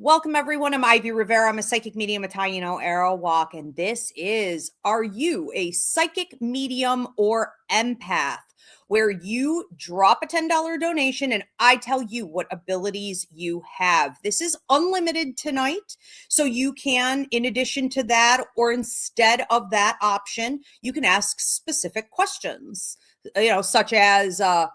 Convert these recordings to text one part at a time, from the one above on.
Welcome, everyone. I'm Ivy Rivera. I'm a psychic medium, Italian arrow walk, and this is Are You a Psychic Medium or Empath? Where you drop a $10 donation and I tell you what abilities you have. This is unlimited tonight, so you can, in addition to that, or instead of that option, you can ask specific questions, such as, I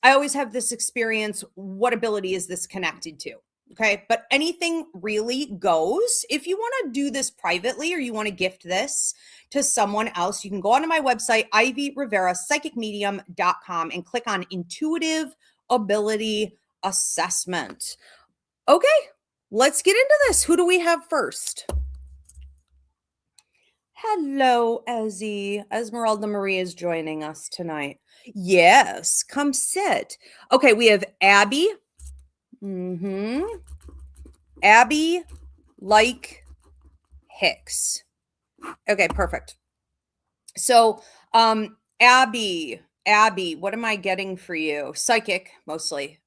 always have this experience. What ability is this connected to? Okay. But anything really goes. If you want to do this privately or you want to gift this to someone else, you can go onto my website, Ivy Rivera Psychic Medium.com, and click on Intuitive Ability Assessment. Okay. Let's get into this. Who do we have first? Hello, Ezzy. Esmeralda Marie is joining us tonight. Yes, come sit. Okay, we have Abby. Abby like Hicks. Okay, perfect. So, Abby, what am I getting for you? Psychic, mostly.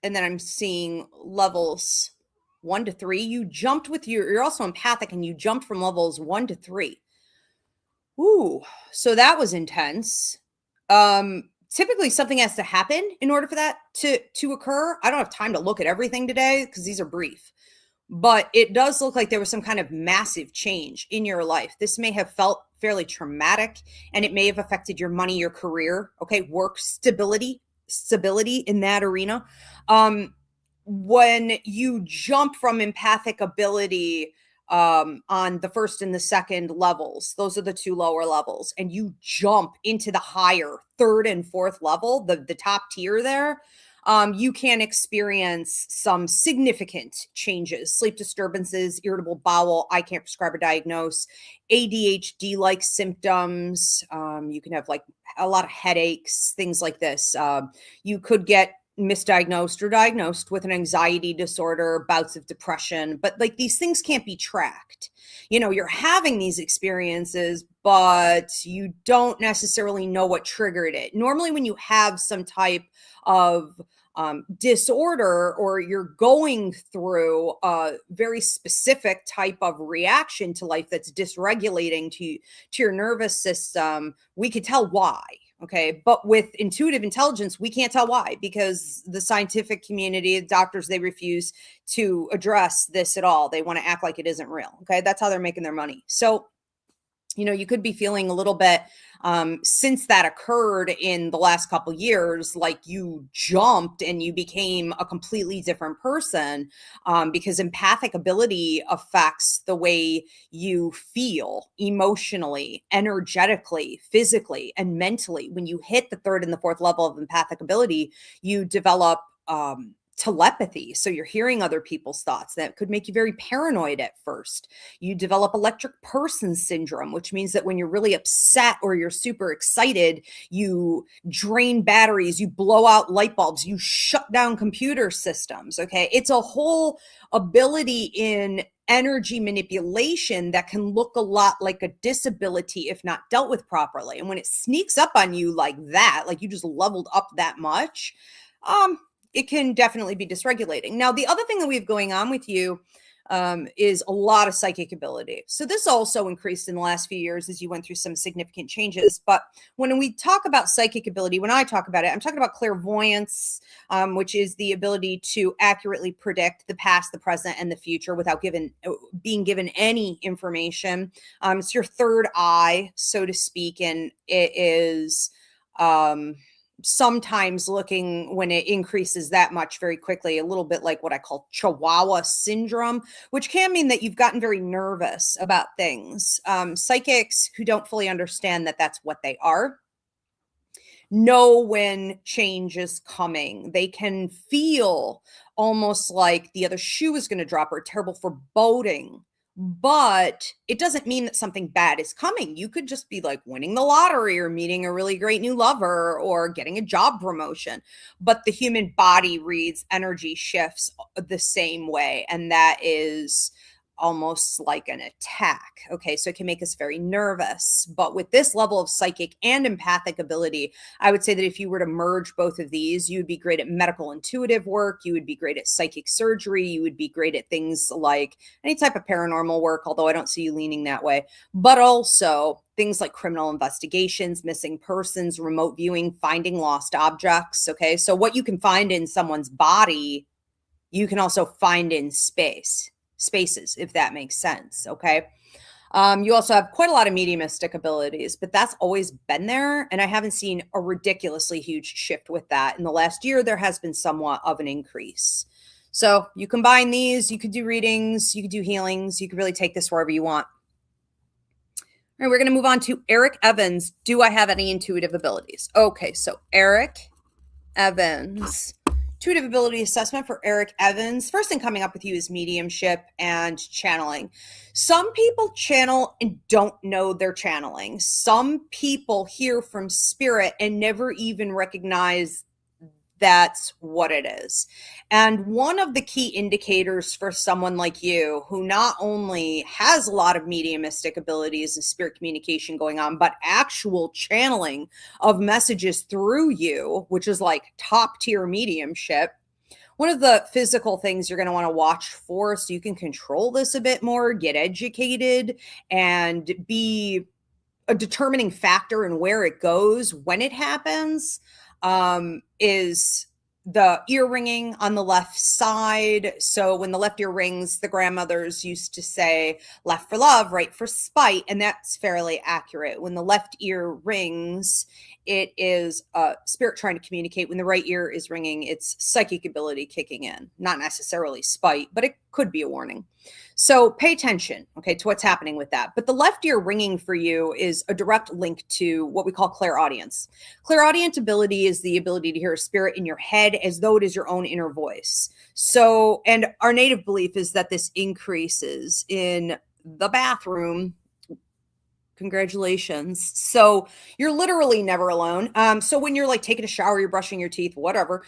And then I'm seeing levels 1 to 3. You jumped with you're also empathic, and you jumped from levels 1 to 3. Ooh, so that was intense. Typically something has to happen in order for that to occur. I don't have time to look at everything today because these are brief, but it does look like there was some kind of massive change in your life. This may have felt fairly traumatic, and it may have affected your money, your career, okay, work stability in that arena. When you jump from empathic ability on the first and the second levels, those are the two lower levels, and you jump into the higher third and fourth level, the top tier there, you can experience some significant changes: sleep disturbances, irritable bowel. I can't prescribe or diagnose. ADHD-like symptoms. You can have like a lot of headaches, things like this. You could get misdiagnosed or diagnosed with an anxiety disorder, bouts of depression, but like these things can't be tracked. You're having these experiences, but you don't necessarily know what triggered it. Normally, when you have some type of disorder, or you're going through a very specific type of reaction to life that's dysregulating to your nervous system, we could tell why. Okay. But with intuitive intelligence, we can't tell why, because the scientific community, the doctors, they refuse to address this at all. They want to act like it isn't real. Okay. That's how they're making their money. So, you could be feeling a little bit, since that occurred in the last couple years, like you jumped and you became a completely different person, because empathic ability affects the way you feel emotionally, energetically, physically, and mentally. When you hit the third and the fourth level of empathic ability, you develop telepathy. So you're hearing other people's thoughts. That could make you very paranoid at first. You develop electric person syndrome, which means that when you're really upset or you're super excited, you drain batteries, you blow out light bulbs, you shut down computer systems. Okay. It's a whole ability in energy manipulation that can look a lot like a disability if not dealt with properly. And when it sneaks up on you like that, like you just leveled up that much, it can definitely be dysregulating. Now, the other thing that we have going on with you is a lot of psychic ability. So this also increased in the last few years as you went through some significant changes. But when we talk about psychic ability, when I talk about it, I'm talking about clairvoyance, which is the ability to accurately predict the past, the present, and the future without being given any information. It's your third eye, so to speak, and it is sometimes looking, when it increases that much very quickly, a little bit like what I call Chihuahua syndrome, which can mean that you've gotten very nervous about things. Psychics who don't fully understand that that's what they are know when change is coming. They can feel almost like the other shoe is going to drop, or a terrible foreboding. But it doesn't mean that something bad is coming. You could just be like winning the lottery, or meeting a really great new lover, or getting a job promotion. But the human body reads energy shifts the same way. And that is almost like an attack. Okay, so it can make us very nervous. But with this level of psychic and empathic ability, I would say that if you were to merge both of these, you would be great at medical intuitive work. You would be great at psychic surgery. You would be great at things like any type of paranormal work, although I don't see you leaning that way, but also things like criminal investigations, missing persons, remote viewing, finding lost objects. Okay, so what you can find in someone's body, you can also find in spaces, if that makes sense. Okay. You also have quite a lot of mediumistic abilities, but that's always been there. And I haven't seen a ridiculously huge shift with that. In the last year, there has been somewhat of an increase. So you combine these, you could do readings, you could do healings, you could really take this wherever you want. All right, we're going to move on to Eric Evans. Do I have any intuitive abilities? Okay, so Eric Evans. Intuitive ability assessment for Eric Evans. First thing coming up with you is mediumship and channeling. Some people channel and don't know they're channeling. Some people hear from spirit and never even recognize that's what it is. And one of the key indicators for someone like you who not only has a lot of mediumistic abilities and spirit communication going on, but actual channeling of messages through you, which is like top tier mediumship. One of the physical things you're going to want to watch for so you can control this a bit more, get educated, and be a determining factor in where it goes when it happens, is the ear ringing on the left side. So when the left ear rings, the grandmothers used to say left for love, right for spite. And that's fairly accurate. When the left ear rings, it is spirit trying to communicate. When the right ear is ringing, it's psychic ability kicking in, not necessarily spite, but it could be a warning. So pay attention, okay, to what's happening with that. But the left ear ringing for you is a direct link to what we call clairaudience. Clairaudient ability is the ability to hear a spirit in your head as though it is your own inner voice. So, and our native belief is that this increases in the bathroom. Congratulations. So you're literally never alone. So when you're like taking a shower, you're brushing your teeth, whatever,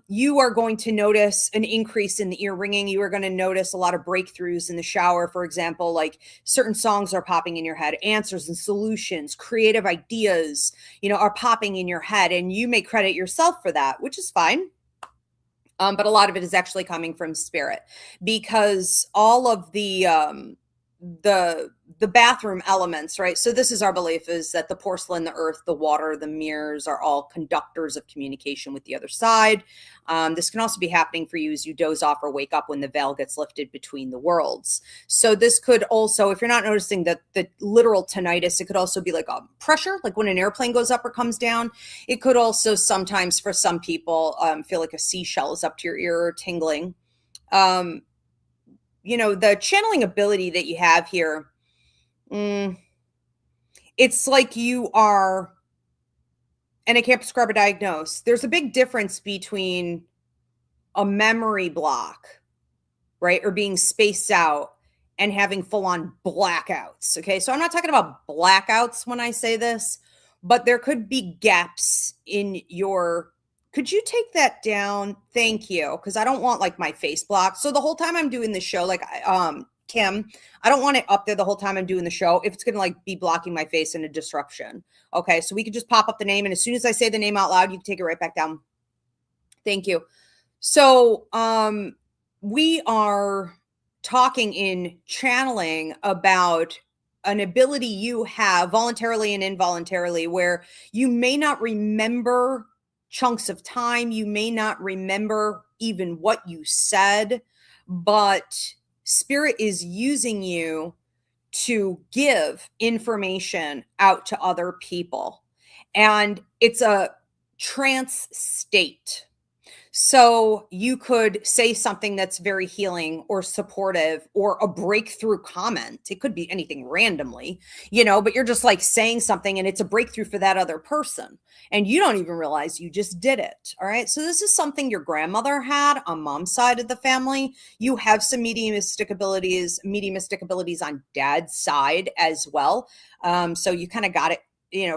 you are going to notice an increase in the ear ringing. You are going to notice a lot of breakthroughs in the shower. For example, like certain songs are popping in your head, answers and solutions, creative ideas, are popping in your head, and you may credit yourself for that, which is fine. But a lot of it is actually coming from spirit, because all of the bathroom elements, right? So this is our belief, is that the porcelain, the earth, the water, the mirrors are all conductors of communication with the other side. This can also be happening for you as you doze off or wake up when the veil gets lifted between the worlds. So this could also, if you're not noticing the literal tinnitus, it could also be like a pressure, like when an airplane goes up or comes down. It could also sometimes, for some people, feel like a seashell is up to your ear or tingling. The channeling ability that you have here, it's like you are, and I can't prescribe or diagnose. There's a big difference between a memory block, right? Or being spaced out and having full-on blackouts. Okay. So I'm not talking about blackouts when I say this, but there could be gaps in your. Could you take that down? Thank you. Because I don't want like my face blocked. So the whole time I'm doing the show, like Kim, I don't want it up there the whole time I'm doing the show if it's going to like be blocking my face in a disruption. Okay. So we could just pop up the name. And as soon as I say the name out loud, you can take it right back down. Thank you. So we are talking in channeling about an ability you have voluntarily and involuntarily where you may not remember chunks of time. You may not remember even what you said, but spirit is using you to give information out to other people. And it's a trance state. So you could say something that's very healing or supportive or a breakthrough comment. It could be anything randomly, but you're just like saying something and it's a breakthrough for that other person. And you don't even realize you just did it. All right. So this is something your grandmother had on mom's side of the family. You have some mediumistic abilities on dad's side as well. So you kind of got it,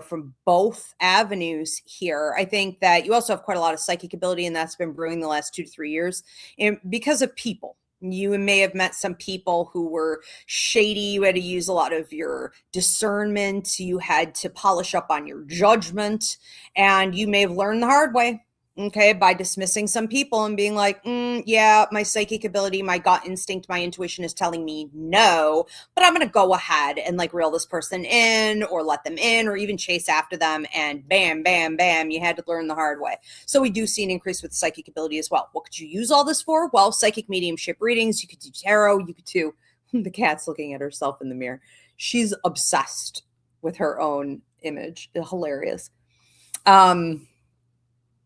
from both avenues here. I think that you also have quite a lot of psychic ability, and that's been brewing the last 2 to 3 years, and because of people. You may have met some people who were shady. You had to use a lot of your discernment. You had to polish up on your judgment, and you may have learned the hard way. Okay, by dismissing some people and being like, yeah, my psychic ability, my gut instinct, my intuition is telling me no, but I'm going to go ahead and like reel this person in or let them in or even chase after them. And bam, bam, bam, you had to learn the hard way. So we do see an increase with psychic ability as well. What could you use all this for? Well, psychic mediumship readings. You could do tarot. You could do, the cat's looking at herself in the mirror. She's obsessed with her own image. Hilarious.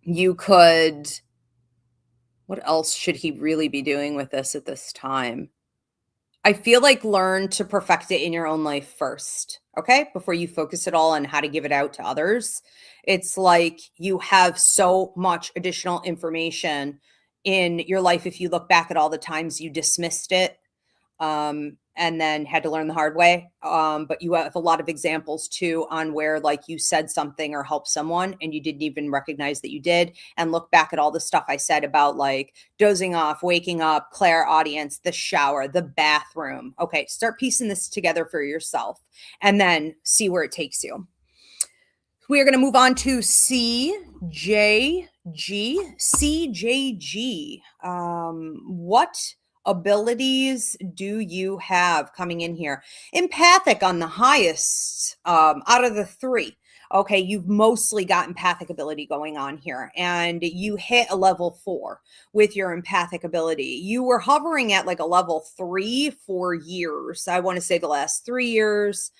You could, what else should he really be doing with this at this time? I feel like learn to perfect it in your own life first, okay? Before you focus it all on how to give it out to others. It's like you have so much additional information in your life if you look back at all the times you dismissed it and then had to learn the hard way. But you have a lot of examples too on where like you said something or helped someone and you didn't even recognize that you did, and look back at all the stuff I said about like dozing off, waking up, clairaudience, the shower, the bathroom. Okay, start piecing this together for yourself and then see where it takes you. We are going to move on to CJG. CJG. What abilities do you have coming in here? Empathic on the highest out of the three. Okay, you've mostly got empathic ability going on here, and you hit a level 4 with your empathic ability. You were hovering at like a level 3 for years. I want to say the last 3 years,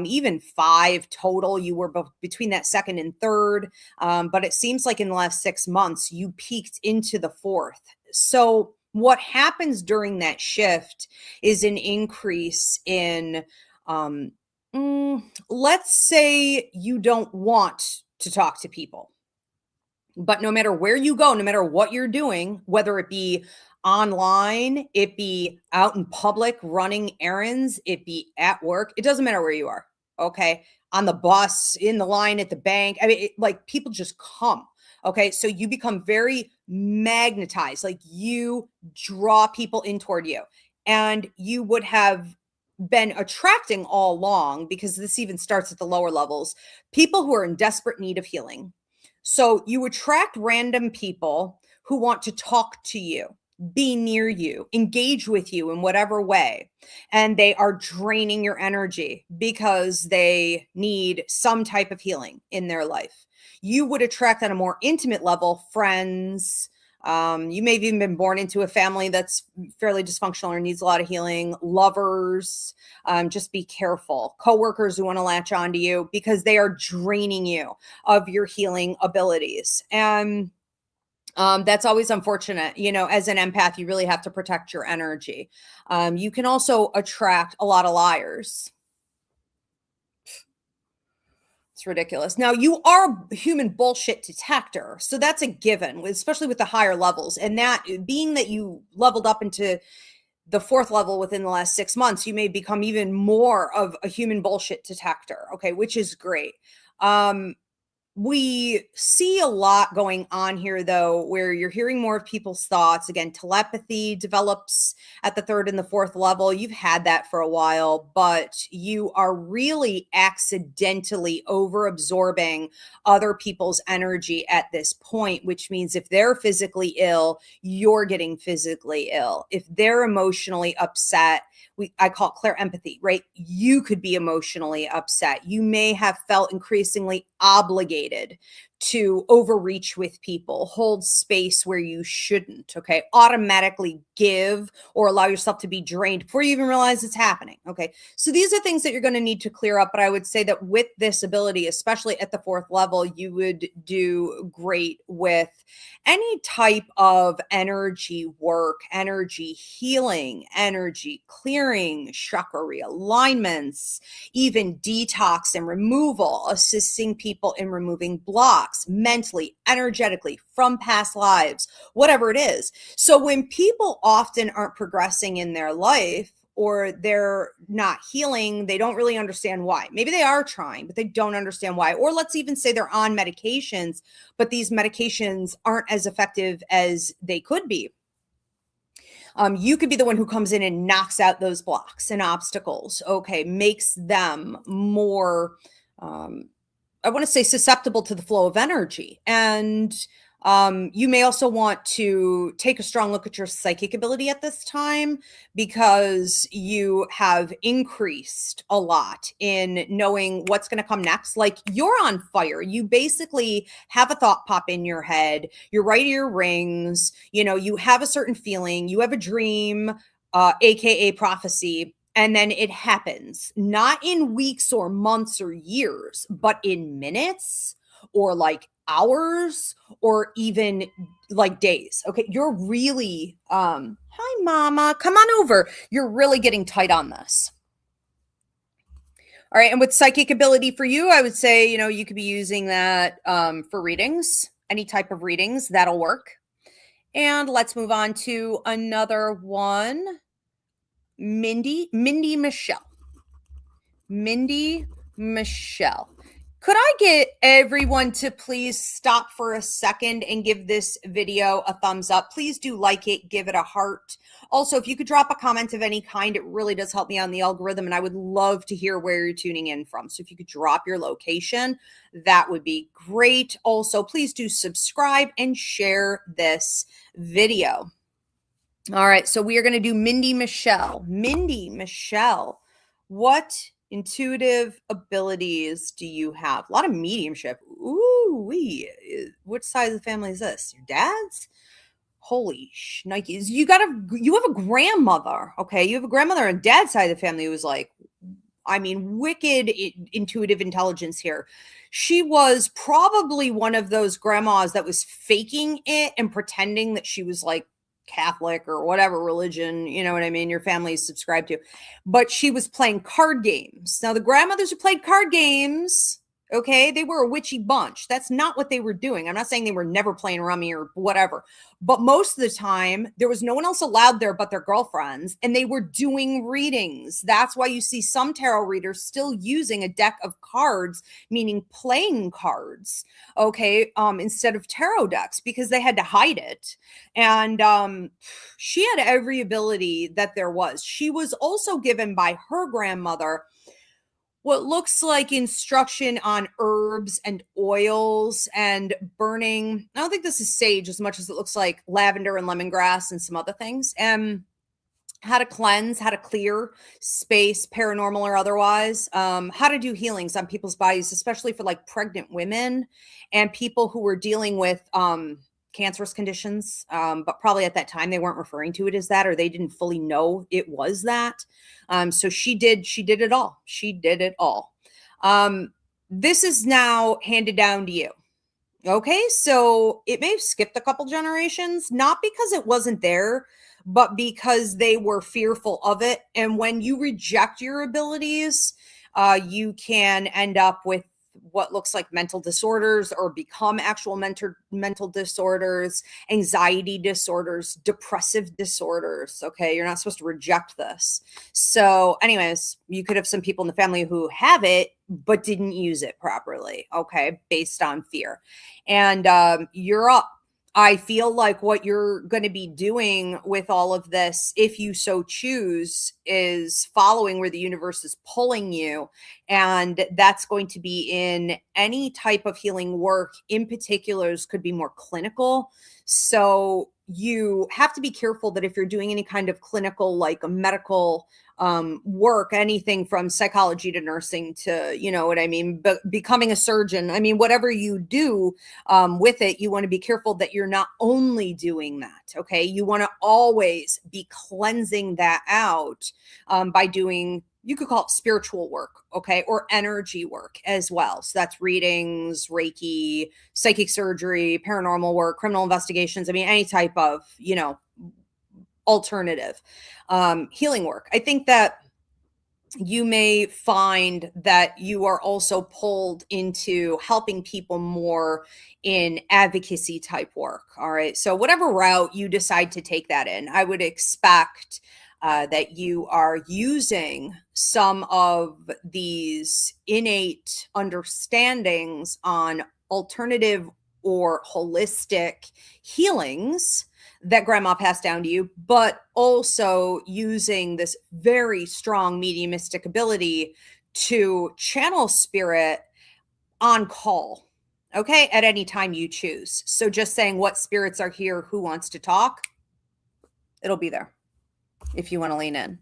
even 5 total. You were between that second and third, but it seems like in the last 6 months, you peaked into the 4th. So what happens during that shift is an increase in, let's say you don't want to talk to people, but no matter where you go, no matter what you're doing, whether it be online, it be out in public running errands, it be at work, it doesn't matter where you are. Okay. On the bus, in the line at the bank. I mean, like people just come. Okay. So you become very magnetized, like you draw people in toward you, and you would have been attracting all along, because this even starts at the lower levels, people who are in desperate need of healing. So you attract random people who want to talk to you, be near you, engage with you in whatever way. And they are draining your energy because they need some type of healing in their life. You would attract on a more intimate level friends. You may have even been born into a family that's fairly dysfunctional or needs a lot of healing. Lovers, just be careful. Coworkers who want to latch onto you because they are draining you of your healing abilities. And that's always unfortunate. You know, as an empath, you really have to protect your energy. You can also attract a lot of liars. It's ridiculous. Now, you are a human bullshit detector, so that's a given, especially with the higher levels. And that being that you leveled up into the 4th level within the last 6 months, you may become even more of a human bullshit detector. Okay, which is great. We see a lot going on here, though, where you're hearing more of people's thoughts. Again, telepathy develops at the 3rd and the 4th level. You've had that for a while, but you are really accidentally over-absorbing other people's energy at this point, which means if they're physically ill, you're getting physically ill. If they're emotionally upset, I call it clear empathy, right? You could be emotionally upset. You may have felt increasingly obligated to overreach with people, hold space where you shouldn't, okay? Automatically give or allow yourself to be drained before you even realize it's happening, okay? So these are things that you're going to need to clear up, but I would say that with this ability, especially at the 4th level, you would do great with any type of energy work, energy healing, energy clearing, chakra realignments, even detox and removal, assisting people in removing blocks mentally, energetically, from past lives, whatever it is. So when people often aren't progressing in their life, or they're not healing, they don't really understand why. Maybe they are trying, but they don't understand why. Or let's even say they're on medications, but these medications aren't as effective as they could be. You could be the one who comes in and knocks out those blocks and obstacles. Okay, makes them more, I want to say, susceptible to the flow of energy. And you may also want to take a strong look at your psychic ability at this time, because you have increased a lot in knowing what's going to come next. Like, you're on fire. You basically have a thought pop in your head. Your right ear rings. You know, you have a certain feeling. You have a dream, AKA prophecy. And then it happens, not in weeks or months or years, but in minutes or like hours or even like days. Okay. You're really, hi, mama, come on over. You're really getting tight on this. All right. And with psychic ability for you, I would say, you know, you could be using that for readings, any type of readings, that'll work. And let's move on to another one. Mindy Michelle. Mindy Michelle. Could I get everyone to please stop for a second and give this video a thumbs up? Please do like it, give it a heart. Also, if you could drop a comment of any kind, it really does help me on the algorithm, and I would love to hear where you're tuning in from. So if you could drop your location, that would be great. Also, please do subscribe and share this video. All right, so we are going to do Mindy Michelle. Mindy Michelle, what intuitive abilities do you have? A lot of mediumship. Ooh, which side of the family is this? Your dad's? Holy shnikes. You have a grandmother. Okay, you have a grandmother on dad's side of the family who was like, I mean, wicked intuitive intelligence here. She was probably one of those grandmas that was faking it and pretending that she was like Catholic or whatever religion, you know what I mean, your family is subscribed to. But she was playing card games. Now, the grandmothers who played card games, okay, they were a witchy bunch. That's not what they were doing. I'm not saying they were never playing rummy or whatever, but most of the time there was no one else allowed there but their girlfriends, and they were doing readings. That's why you see some tarot readers still using a deck of cards, meaning playing cards, okay, instead of tarot decks, because they had to hide it. And she had every ability that there was. She was also given by her grandmother what looks like instruction on herbs and oils and burning. I don't think this is sage as much as it looks like lavender and lemongrass and some other things. And how to cleanse, how to clear space, paranormal or otherwise, how to do healings on people's bodies, especially for like pregnant women and people who were dealing with cancerous conditions, but probably at that time they weren't referring to it as that, or they didn't fully know it was that. So she did it all. She did it all. This is now handed down to you. Okay, so it may have skipped a couple generations, not because it wasn't there, but because they were fearful of it. And when you reject your abilities, you can end up with what looks like mental disorders or become actual mental disorders, anxiety disorders, depressive disorders. Okay, you're not supposed to reject this. So anyways, you could have some people in the family who have it but didn't use it properly, okay, based on fear. And you're up. I feel like what you're going to be doing with all of this, if you so choose, is following where the universe is pulling you. And that's going to be in any type of healing work. In particulars, could be more clinical. So you have to be careful that if you're doing any kind of clinical, like a medical work, anything from psychology to nursing to, you know what I mean, but becoming a surgeon, I mean, whatever you do with it, you want to be careful that you're not only doing that. Okay. You want to always be cleansing that out by doing, you could call it spiritual work, okay, or energy work as well. So that's readings, Reiki, psychic surgery, paranormal work, criminal investigations. I mean, any type of, you know, alternative healing work. I think that you may find that you are also pulled into helping people more in advocacy type work. All right. So whatever route you decide to take that in, I would expect that you are using some of these innate understandings on alternative or holistic healings that grandma passed down to you, but also using this very strong mediumistic ability to channel spirit on call, okay, at any time you choose. So just saying what spirits are here, who wants to talk, it'll be there if you want to lean in.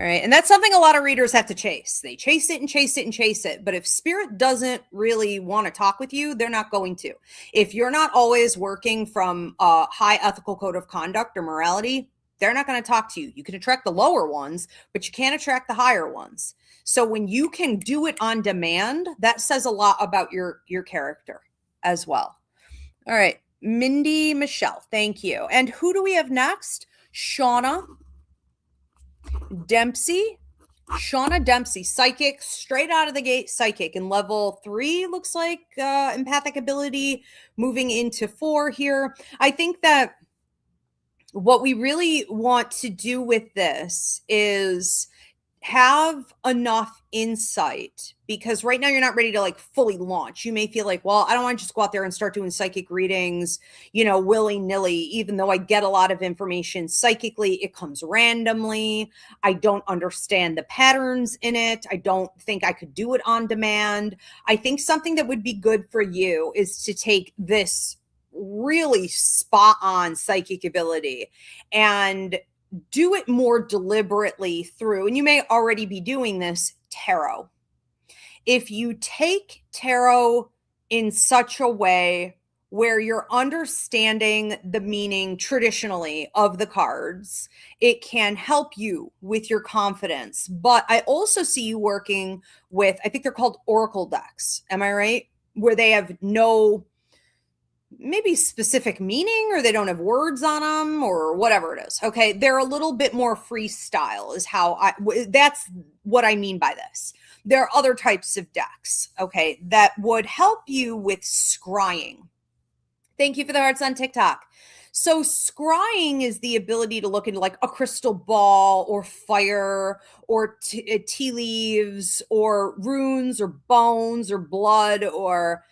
All right. And that's something a lot of readers have to chase. They chase it and chase it and chase it. But if spirit doesn't really want to talk with you, they're not going to. If you're not always working from a high ethical code of conduct or morality, they're not going to talk to you. You can attract the lower ones, but you can't attract the higher ones. So when you can do it on demand, that says a lot about your character as well. All right. Mindy Michelle, thank you. And who do we have next? Shauna Dempsey. Shauna Dempsey, psychic, straight out of the gate psychic. In level 3, looks like empathic ability, moving into 4 here. I think that what we really want to do with this is have enough insight, because right now you're not ready to like fully launch. You may feel like, well, I don't want to just go out there and start doing psychic readings, you know, willy-nilly, even though I get a lot of information psychically, it comes randomly. I don't understand the patterns in it. I don't think I could do it on demand. I think something that would be good for you is to take this really spot on psychic ability and do it more deliberately through, and you may already be doing this, tarot. If you take tarot in such a way where you're understanding the meaning traditionally of the cards, it can help you with your confidence. But I also see you working with, I think they're called oracle decks. Am I right? Where they have no maybe specific meaning, or they don't have words on them, or whatever it is. Okay. They're a little bit more freestyle is how that's what I mean by this. There are other types of decks, okay, that would help you with scrying. Thank you for the hearts on TikTok. So scrying is the ability to look into like a crystal ball or fire or tea leaves or runes or bones or blood or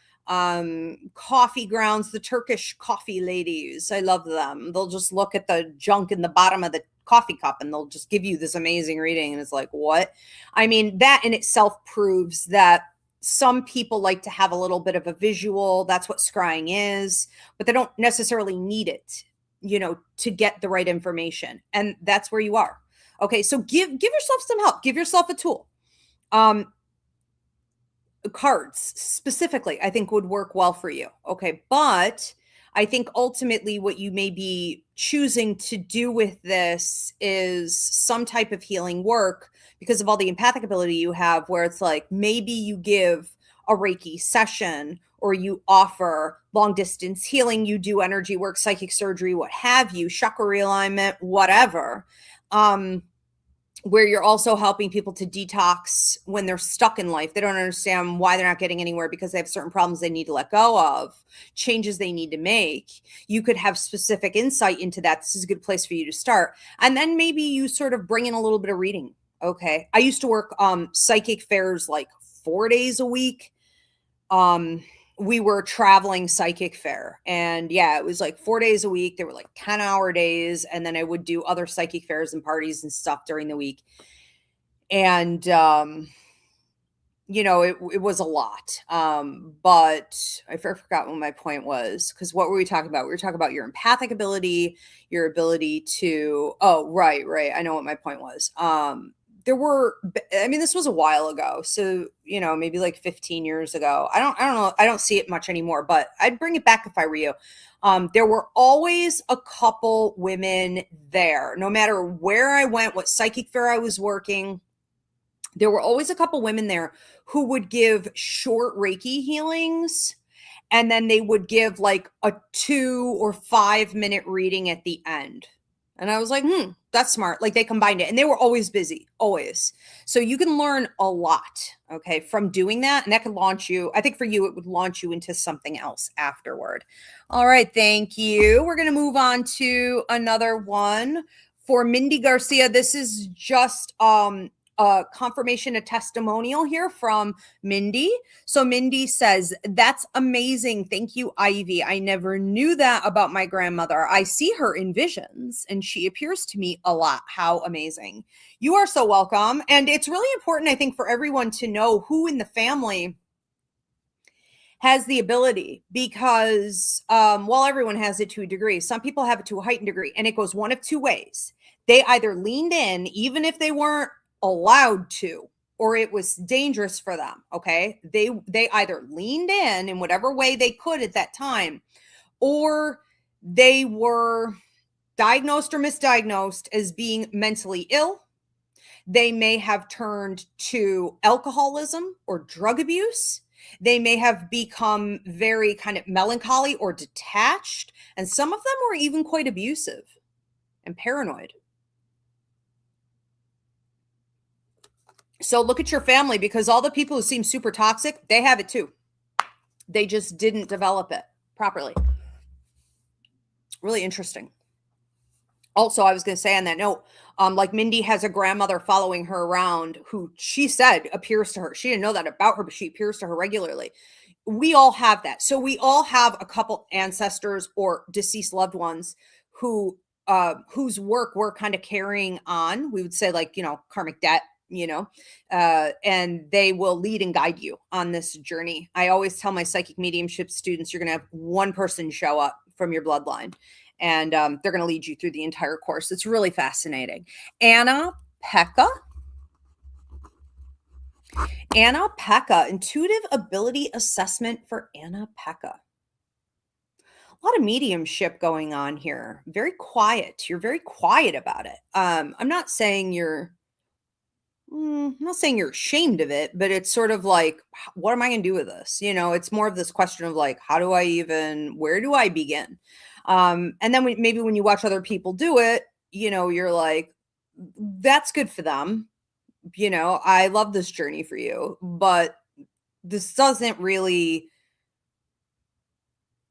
coffee grounds, the Turkish coffee ladies. I love them. They'll just look at the junk in the bottom of the coffee cup and they'll just give you this amazing reading. And it's like, what? I mean, that in itself proves that some people like to have a little bit of a visual. That's what scrying is, but they don't necessarily need it, you know, to get the right information. And that's where you are. Okay. So give yourself some help. Give yourself a tool. Cards specifically, I think would work well for you. Okay. But I think ultimately what you may be choosing to do with this is some type of healing work because of all the empathic ability you have, where it's like, maybe you give a Reiki session or you offer long distance healing, you do energy work, psychic surgery, what have you, chakra realignment, whatever. Where you're also helping people to detox when they're stuck in life. They don't understand why they're not getting anywhere because they have certain problems they need to let go of, changes they need to make. You could have specific insight into that. This is a good place for you to start. And then maybe you sort of bring in a little bit of reading. Okay. I used to work psychic fairs like 4 days a week. We were traveling psychic fair, and yeah, it was like 4 days a week. They were like 10-hour days. And then I would do other psychic fairs and parties and stuff during the week. And, you know, it was a lot. But I forgot what my point was, because what were we talking about? We were talking about your empathic ability, your ability to, oh, right. I know what my point was. This was a while ago. So, you know, maybe like 15 years ago. I don't know. I don't see it much anymore, but I'd bring it back if I were you. There were always a couple women there, no matter where I went, what psychic fair I was working. There were always a couple women there who would give short Reiki healings. And then they would give like a 2 or 5 minute reading at the end. And I was like, that's smart. Like they combined it, and they were always busy, always. So you can learn a lot, okay, from doing that. And that could launch you. I think for you, it would launch you into something else afterward. All right. Thank you. We're going to move on to another one for Mindy Garcia. This is just a a confirmation, a testimonial here from Mindy. So Mindy says, that's amazing. Thank you, Ivy. I never knew that about my grandmother. I see her in visions and she appears to me a lot. How amazing. You are so welcome. And it's really important, I think, for everyone to know who in the family has the ability, because while everyone has it to a degree, some people have it to a heightened degree, and it goes one of two ways. They either leaned in even if they weren't allowed to, or it was dangerous for them. Okay, they either leaned in whatever way they could at that time, or they were diagnosed or misdiagnosed as being mentally ill. They may have turned to alcoholism or drug abuse. They may have become very kind of melancholy or detached. And some of them were even quite abusive and paranoid. So look at your family, because all the people who seem super toxic, they have it too. They just didn't develop it properly. Really interesting. Also, I was going to say on that note, like Mindy has a grandmother following her around who she said appears to her. She didn't know that about her, but she appears to her regularly. We all have that. So we all have a couple ancestors or deceased loved ones who whose work we're kind of carrying on. We would say, like, karmic debt, and they will lead and guide you on this journey. I always tell my psychic mediumship students, you're going to have one person show up from your bloodline, and they're going to lead you through the entire course. It's really fascinating. Anna Pekka, intuitive ability assessment for Anna Pekka. A lot of mediumship going on here. Very quiet. You're very quiet about it. I'm not saying you're ashamed of it, but it's sort of like, what am I going to do with this? It's more of this question of like, where do I begin? And then maybe when you watch other people do it, you're like, that's good for them. I love this journey for you, but this doesn't really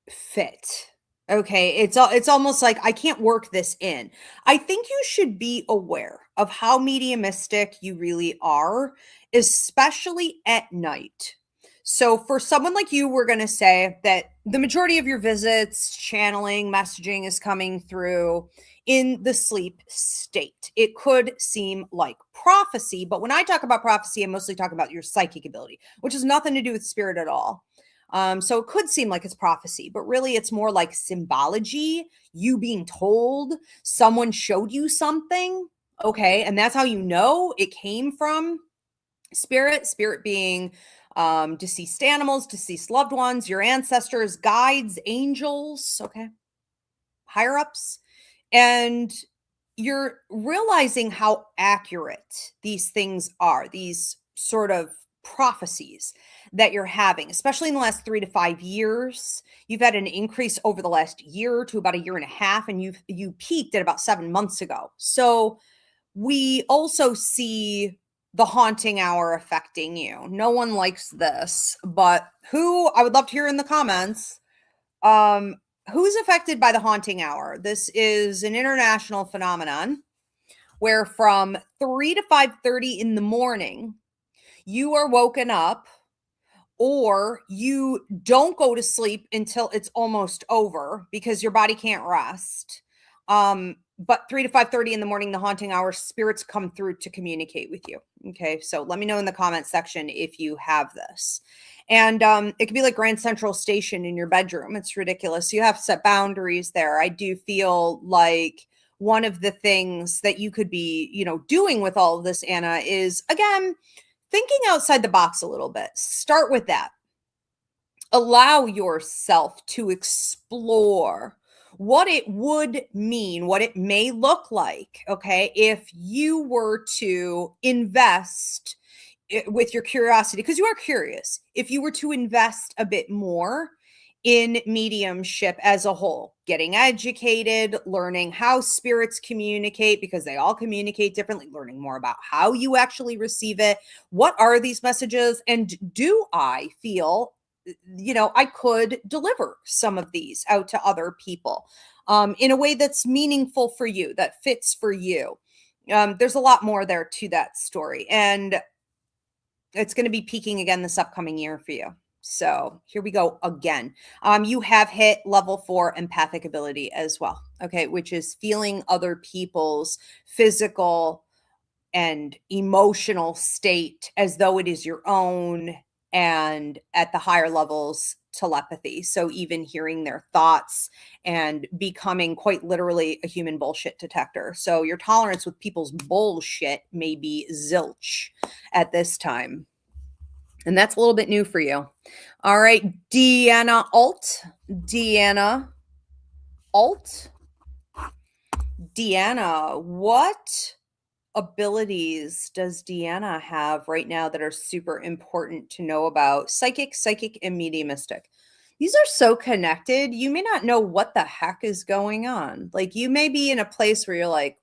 fit. Okay. It's almost like I can't work this in. I think you should be aware of how mediumistic you really are, especially at night. So for someone like you, we're going to say that the majority of your visits, channeling, messaging is coming through in the sleep state. It could seem like prophecy, but when I talk about prophecy, I'm mostly talking about your psychic ability, which has nothing to do with spirit at all. So it could seem like it's prophecy, but really it's more like symbology, you being told, someone showed you something, okay? And that's how you know it came from spirit being deceased animals, deceased loved ones, your ancestors, guides, angels, okay? Higher ups. And you're realizing how accurate these things are, these sort of prophecies that you're having, especially in the last 3 to 5 years. You've had an increase over the last year to about a year and a half, and you peaked at about 7 months ago. So we also see the haunting hour affecting you. No one likes this, but I would love to hear in the comments, who's affected by the haunting hour? This is an international phenomenon where from 3 to 5:30 in the morning, you are woken up, or you don't go to sleep until it's almost over because your body can't rest. But 3 to 5:30 in the morning, the haunting hour, spirits come through to communicate with you. Okay, so let me know in the comment section if you have this. And it could be like Grand Central Station in your bedroom. It's ridiculous. You have to set boundaries there. I do feel like one of the things that you could be, doing with all of this, Anna, is, again, thinking outside the box a little bit. Start with that. Allow yourself to explore what it would mean, what it may look like, okay, if you were to invest with your curiosity, because you are curious, if you were to invest a bit more in mediumship as a whole, getting educated, learning how spirits communicate, because they all communicate differently, learning more about how you actually receive it. What are these messages? And do I feel, I could deliver some of these out to other people in a way that's meaningful for you, that fits for you? there's a lot more there to that story, and it's going to be peaking again this upcoming year for you. So here we go again. You have hit level 4 empathic ability as well. Okay. Which is feeling other people's physical and emotional state as though it is your own, and at the higher levels, telepathy. So even hearing their thoughts and becoming quite literally a human bullshit detector. So your tolerance with people's bullshit may be zilch at this time. And that's a little bit new for you. All right, Deanna Alt. Deanna Alt. Deanna, what abilities does Deanna have right now that are super important to know about? Psychic, and mediumistic. These are so connected. You may not know what the heck is going on. Like, you may be in a place where you're like,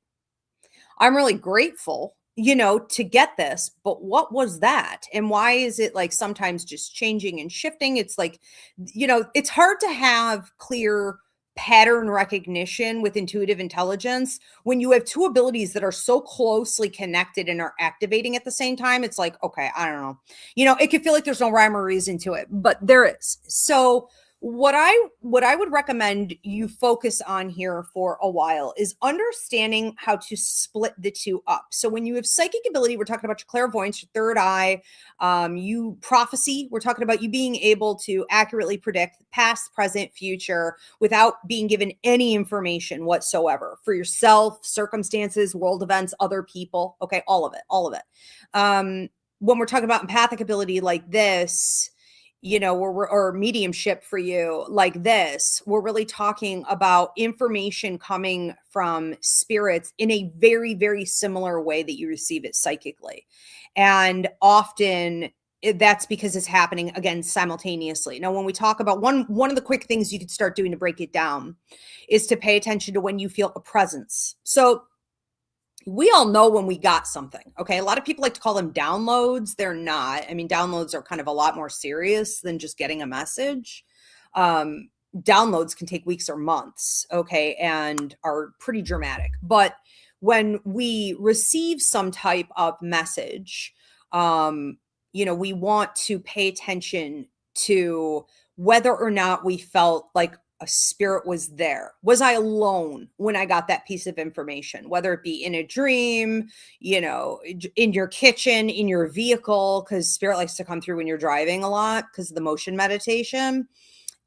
I'm really grateful, to get this, but what was that? And why is it like sometimes just changing and shifting? It's like, it's hard to have clear pattern recognition with intuitive intelligence when you have two abilities that are so closely connected and are activating at the same time. It's like, okay, I don't know. It could feel like there's no rhyme or reason to it, but there is. So what I would recommend you focus on here for a while is understanding how to split the two up. So when you have psychic ability, we're talking about your clairvoyance, your third eye, you prophecy. We're talking about you being able to accurately predict past, present, future without being given any information whatsoever for yourself, circumstances, world events, other people. Okay, all of it. When we're talking about empathic ability like this, or mediumship for you like this, we're really talking about information coming from spirits in a very, very similar way that you receive it psychically. And often that's because it's happening again simultaneously. Now, when we talk about one of the quick things you could start doing to break it down is to pay attention to when you feel a presence. So we all know when we got something. Okay. A lot of people like to call them downloads. They're not. I mean, downloads are kind of a lot more serious than just getting a message. Downloads can take weeks or months. Okay. And are pretty dramatic. But when we receive some type of message, we want to pay attention to whether or not we felt like a spirit was there. Was I alone when I got that piece of information, whether it be in a dream, in your kitchen, in your vehicle, because spirit likes to come through when you're driving a lot because of the motion meditation,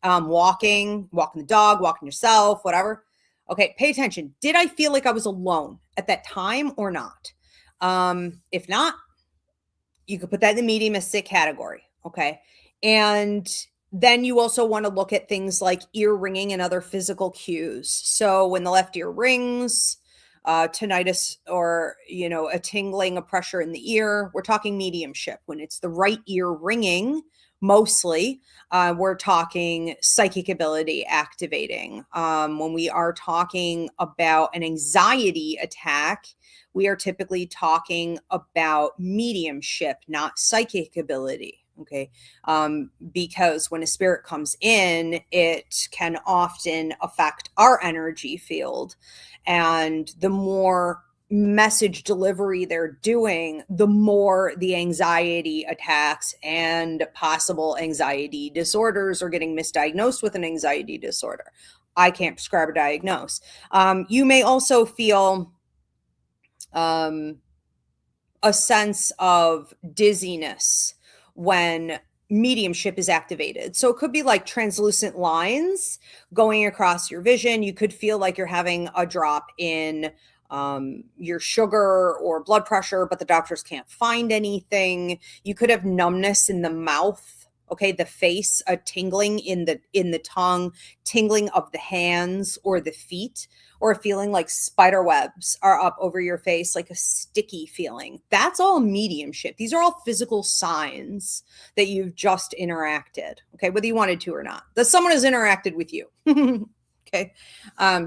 walking the dog, walking yourself, whatever. Okay. Pay attention. Did I feel like I was alone at that time or not? If not, you could put that in the mediumistic category. Okay. And then you also want to look at things like ear ringing and other physical cues. So when the left ear rings, tinnitus, or, a tingling, a pressure in the ear, we're talking mediumship. When it's the right ear ringing, mostly, we're talking psychic ability activating. When we are talking about an anxiety attack, we are typically talking about mediumship, not psychic ability. Okay. Because when a spirit comes in, it can often affect our energy field. And the more message delivery they're doing, the more the anxiety attacks and possible anxiety disorders are getting misdiagnosed with an anxiety disorder. I can't prescribe or diagnose. You may also feel a sense of dizziness when mediumship is activated. So it could be like translucent lines going across your vision. You could feel like you're having a drop in your sugar or blood pressure, but the doctors can't find anything. You could have numbness in the mouth. Okay, the face, a tingling in the tongue, tingling of the hands or the feet, or a feeling like spider webs are up over your face, like a sticky feeling. That's all mediumship. These are all physical signs that you've just interacted. Okay, whether you wanted to or not, that someone has interacted with you. Okay,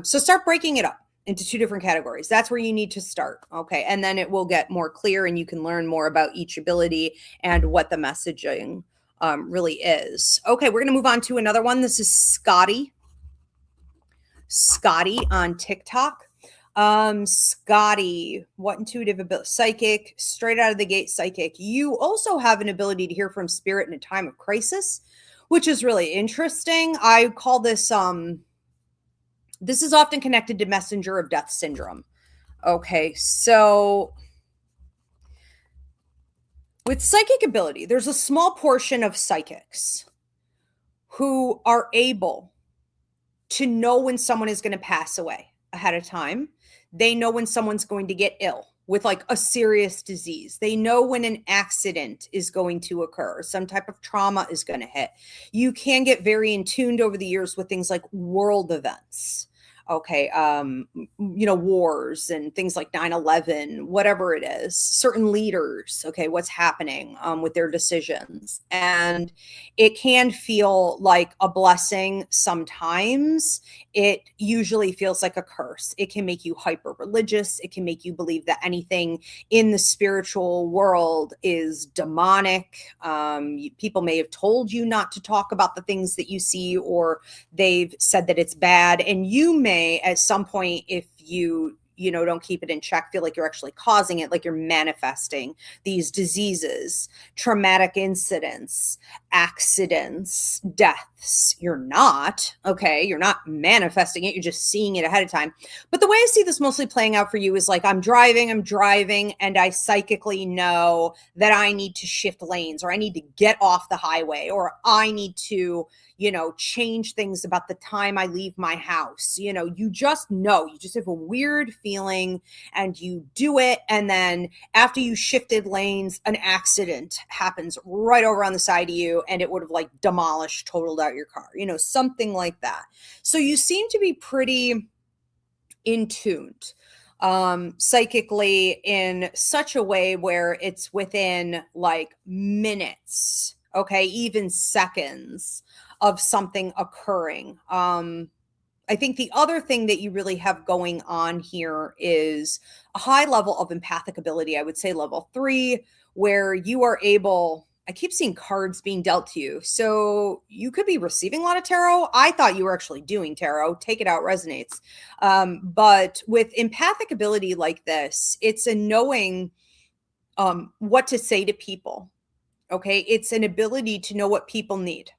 so start breaking it up into two different categories. That's where you need to start. Okay, and then it will get more clear, and you can learn more about each ability and what the messaging really is. Okay, we're going to move on to another one. This is Scotty on TikTok. Scotty, what intuitive ability? Psychic, straight out of the gate, psychic. You also have an ability to hear from spirit in a time of crisis, which is really interesting. I call this, this is often connected to messenger of death syndrome. Okay, so with psychic ability, there's a small portion of psychics who are able to know when someone is going to pass away ahead of time. They know when someone's going to get ill with like a serious disease. They know when an accident is going to occur, some type of trauma is going to hit. You can get very in tuned over the years with things like world events. Okay, wars and things like 9/11, whatever it is, certain leaders, okay, what's happening with their decisions. And it can feel like a blessing sometimes. It usually feels like a curse. It can make you hyper religious. It can make you believe that anything in the spiritual world is demonic. People may have told you not to talk about the things that you see, or they've said that it's bad. And you may, at some point, if you don't keep it in check, feel like you're actually causing it, like you're manifesting these diseases, traumatic incidents, accidents, deaths. You're not, okay? You're not manifesting it. You're just seeing it ahead of time. But the way I see this mostly playing out for you is like, I'm driving, and I psychically know that I need to shift lanes, or I need to get off the highway, or I need to, change things about the time I leave my house. You just know, you just have a weird feeling and you do it. And then after you shifted lanes, an accident happens right over on the side of you, and it would have like demolished, totaled out your car, something like that. So you seem to be pretty in tuned psychically in such a way where it's within like minutes, okay, even seconds of something occurring. I think the other thing that you really have going on here is a high level of empathic ability. I would say level 3, where you are able, I keep seeing cards being dealt to you. So you could be receiving a lot of tarot. I thought you were actually doing tarot. Take it out, resonates. But with empathic ability like this, it's a knowing what to say to people. Okay. It's an ability to know what people need.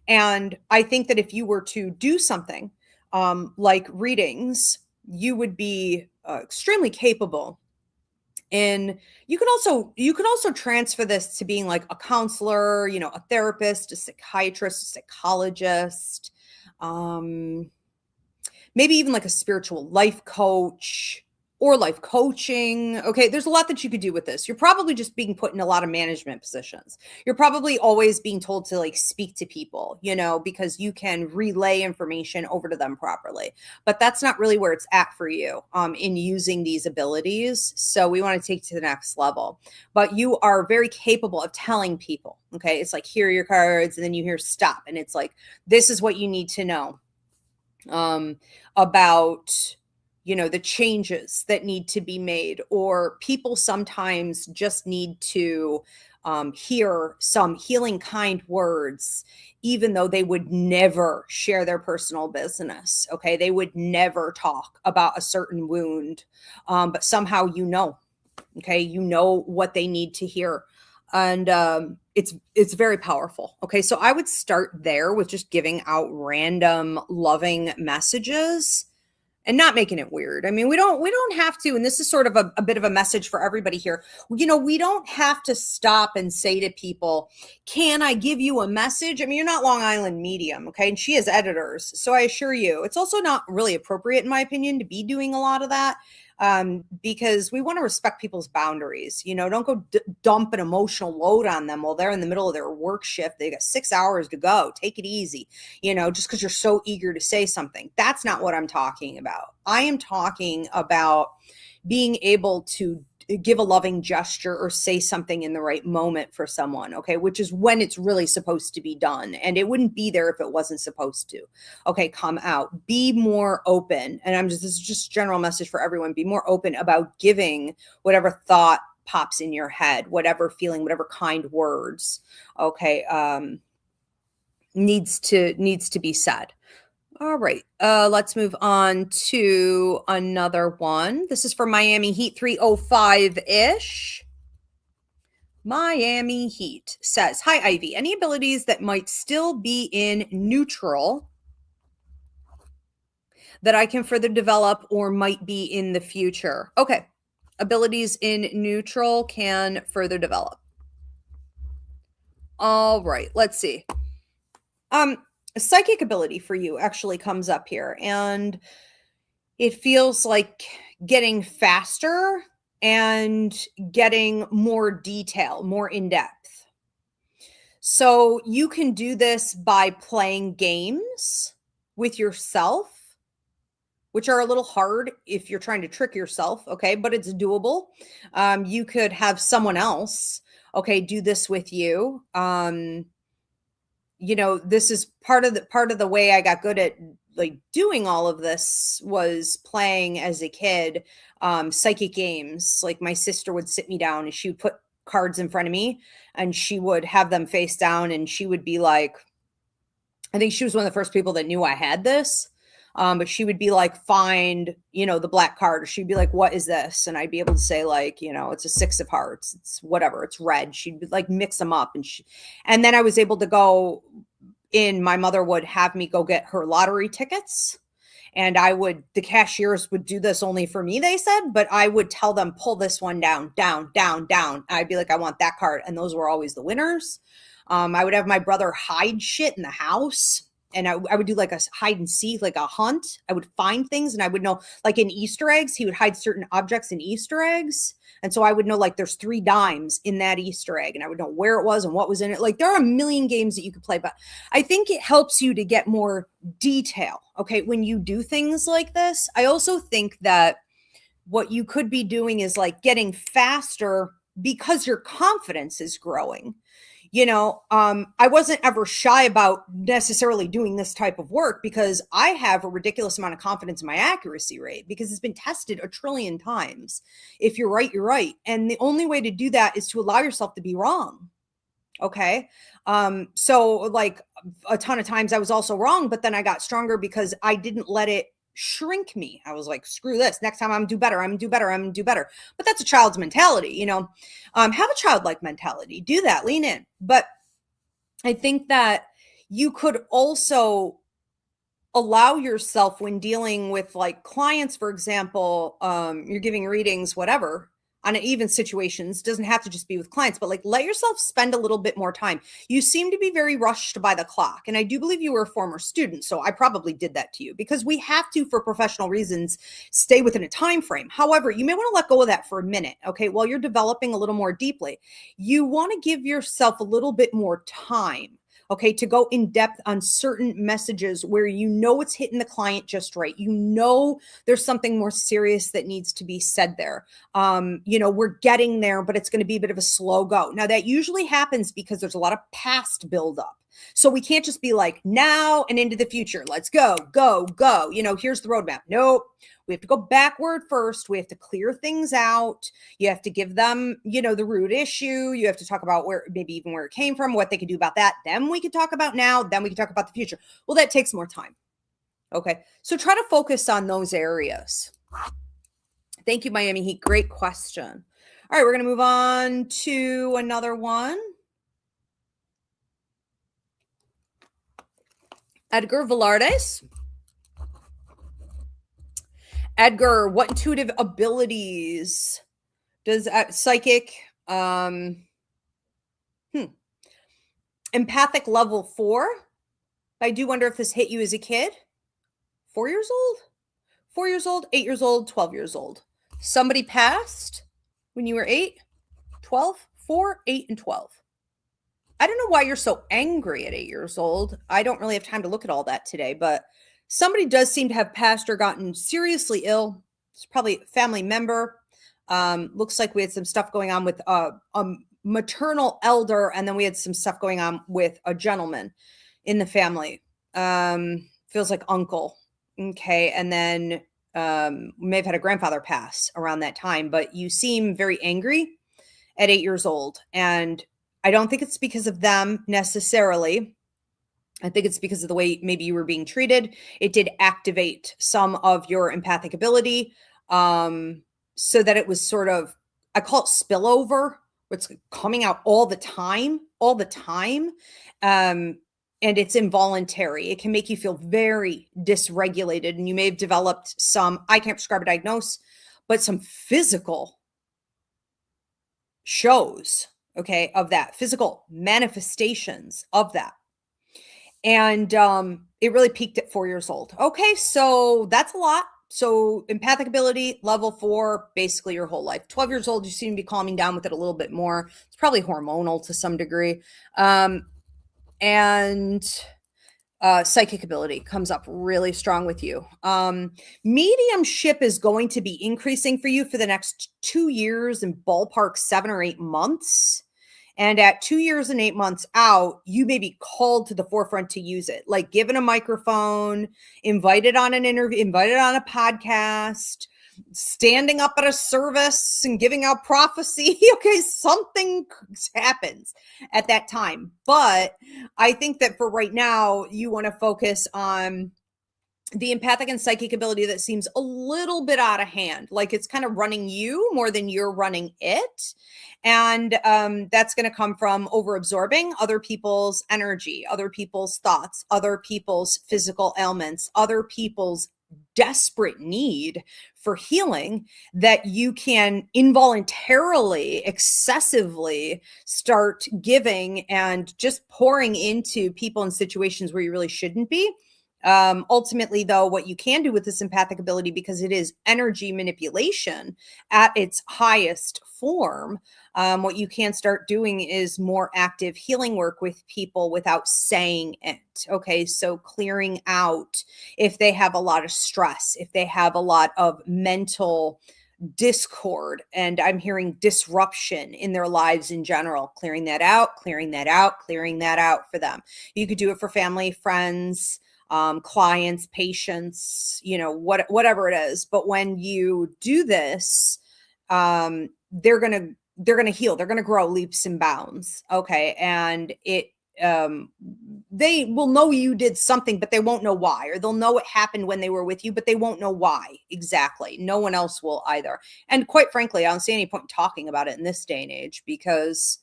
And I think that if you were to do something like readings, you would be extremely capable. And you could also transfer this to being like a counselor, a therapist, a psychiatrist, a psychologist, maybe even like a spiritual life coach or life coaching. Okay, there's a lot that you could do with this. You're probably just being put in a lot of management positions. You're probably always being told to like speak to people, because you can relay information over to them properly. But that's not really where it's at for you in using these abilities. So we want to take to the next level. But you are very capable of telling people, okay, it's like, here are your cards, and then you hear stop. And it's like, this is what you need to know about the changes that need to be made, or people sometimes just need to hear some healing kind words, even though they would never share their personal business. Okay. They would never talk about a certain wound. But somehow, okay, what they need to hear. And it's very powerful. Okay. So I would start there with just giving out random loving messages and not making it weird. I mean, we don't have to, and this is sort of a bit of a message for everybody here. We don't have to stop and say to people, can I give you a message? I mean, you're not Long Island Medium, okay? And she has editors. So I assure you, it's also not really appropriate, in my opinion, to be doing a lot of that. Because we want to respect people's boundaries. Don't go dump an emotional load on them while they're in the middle of their work shift. They got 6 hours to go. Take it easy, just because you're so eager to say something. That's not what I'm talking about. I am talking about being able to give a loving gesture or say something in the right moment for someone, okay, which is when it's really supposed to be done. And it wouldn't be there if it wasn't supposed to. Okay, come out, be more open. And this is just a general message for everyone. Be more open about giving whatever thought pops in your head, whatever feeling, whatever kind words, okay, needs to be said. All right. Let's move on to another one. This is for Miami Heat 305-ish. Miami Heat says, "Hi, Ivy. Any abilities that might still be in neutral that I can further develop or might be in the future?" Okay. Abilities in neutral can further develop. All right. Let's see. A psychic ability for you actually comes up here, and it feels like getting faster and getting more detail, more in depth. So you can do this by playing games with yourself, which are a little hard if you're trying to trick yourself, okay, but it's doable. You could have someone else, okay, do this with you. This is part of the way I got good at like doing all of this was playing as a kid psychic games. Like my sister would sit me down and she would put cards in front of me and she would have them face down and she would be like, I think she was one of the first people that knew I had this. But she would be like, find, the black card. Or she'd be like, what is this? And I'd be able to say like, it's a 6 of hearts. It's whatever. It's red. She'd like mix them up. And then I was able to go in, my mother would have me go get her lottery tickets. And the cashiers would do this only for me, they said, but I would tell them, pull this one down, down, down, down. I'd be like, I want that card. And those were always the winners. I would have my brother hide shit in the house. And I would do like a hide and seek, like a hunt. I would find things and I would know, like in Easter eggs, he would hide certain objects in Easter eggs. And so I would know like there's 3 dimes in that Easter egg and I would know where it was and what was in it. Like there are a million games that you could play, but I think it helps you to get more detail. Okay. When you do things like this, I also think that what you could be doing is like getting faster because your confidence is growing. I wasn't ever shy about necessarily doing this type of work because I have a ridiculous amount of confidence in my accuracy rate because it's been tested a trillion times. If you're right, you're right. And the only way to do that is to allow yourself to be wrong. Okay. So like a ton of times I was also wrong, but then I got stronger because I didn't let it shrink me. I was like, screw this. Next time I'm do better. I'm do better. I'm do better. But that's a child's mentality, have a childlike mentality, do that, lean in. But I think that you could also allow yourself when dealing with like clients, for example, you're giving readings, whatever, on even situations, doesn't have to just be with clients, but like let yourself spend a little bit more time. You seem to be very rushed by the clock. And I do believe you were a former student. So I probably did that to you because we have to, for professional reasons, stay within a time frame. However, you may want to let go of that for a minute. Okay. While you're developing a little more deeply, you want to give yourself a little bit more time. Okay, to go in depth on certain messages where it's hitting the client just right. There's something more serious that needs to be said there. We're getting there, but it's going to be a bit of a slow go. Now, that usually happens because there's a lot of past buildup. So we can't just be like now and into the future. Let's go, go, go. Here's the roadmap. Nope. We have to go backward first. We have to clear things out. You have to give them, the root issue. You have to talk about maybe even where it came from, what they could do about that. Then we can talk about now. Then we can talk about the future. Well, that takes more time. Okay. So try to focus on those areas. Thank you, Miami Heat. Great question. All right. We're going to move on to another one. Edgar Velardes. Edgar, what intuitive abilities does psychic, empathic level 4? I do wonder if this hit you as a kid. 4 years old? 4 years old, 8 years old, 12 years old. Somebody passed when you were 8, 12, 4, 8, and 12. I don't know why you're so angry at 8 years old. I don't really have time to look at all that today, but somebody does seem to have passed or gotten seriously ill. It's probably a family member. Looks like we had some stuff going on with a maternal elder, and then we had some stuff going on with a gentleman in the family. Feels like uncle. Okay. And then may have had a grandfather pass around that time, but you seem very angry at 8 years old. And I don't think it's because of them necessarily. I think it's because of the way maybe you were being treated. It did activate some of your empathic ability, so that it was sort of, I call it spillover. It's coming out all the time, all the time. And it's involuntary. It can make you feel very dysregulated. And you may have developed some, I can't prescribe a diagnosis, but some physical shows, okay, of that, physical manifestations of that. And it really peaked at 4 years old. Okay, so that's a lot. So empathic ability, level 4, basically your whole life. 12 years old, you seem to be calming down with it a little bit more. It's probably hormonal to some degree. And psychic ability comes up really strong with you. Mediumship is going to be increasing for you for the next 2 years, in ballpark 7 or 8 months. And at 2 years and 8 months out, you may be called to the forefront to use it, like given a microphone, invited on an interview, invited on a podcast, standing up at a service and giving out prophecy. Okay, something happens at that time. But I think that for right now, you want to focus on the empathic and psychic ability that seems a little bit out of hand, like it's kind of running you more than you're running it. And that's going to come from over absorbing other people's energy, other people's thoughts, other people's physical ailments, other people's desperate need for healing, that you can involuntarily, excessively start giving and just pouring into people in situations where you really shouldn't be. Ultimately, though, what you can do with this empathic ability, because it is energy manipulation at its highest form, what you can start doing is more active healing work with people without saying it. Okay, so clearing out if they have a lot of stress, if they have a lot of mental discord, and I'm hearing disruption in their lives in general, clearing that out, clearing that out, clearing that out for them. You could do it for family, friends, clients, patients, whatever it is. But when you do this, they're going to heal. They're going to grow leaps and bounds. Okay. And they will know you did something, but they won't know why, or they'll know it happened when they were with you, but they won't know why exactly. No one else will either. And quite frankly, I don't see any point in talking about it in this day and age, because,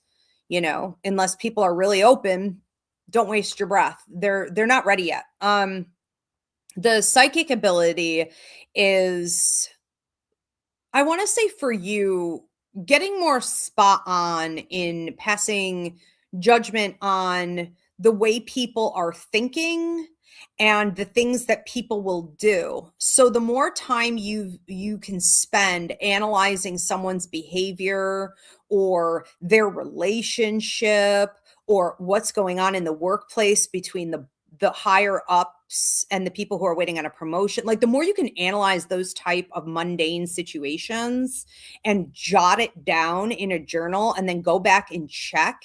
unless people are really open, don't waste your breath. They're not ready yet. The psychic ability is, I want to say for you, getting more spot on in passing judgment on the way people are thinking and the things that people will do. So the more time you can spend analyzing someone's behavior or their relationship, or what's going on in the workplace between the higher ups and the people who are waiting on a promotion, like the more you can analyze those type of mundane situations and jot it down in a journal and then go back and check,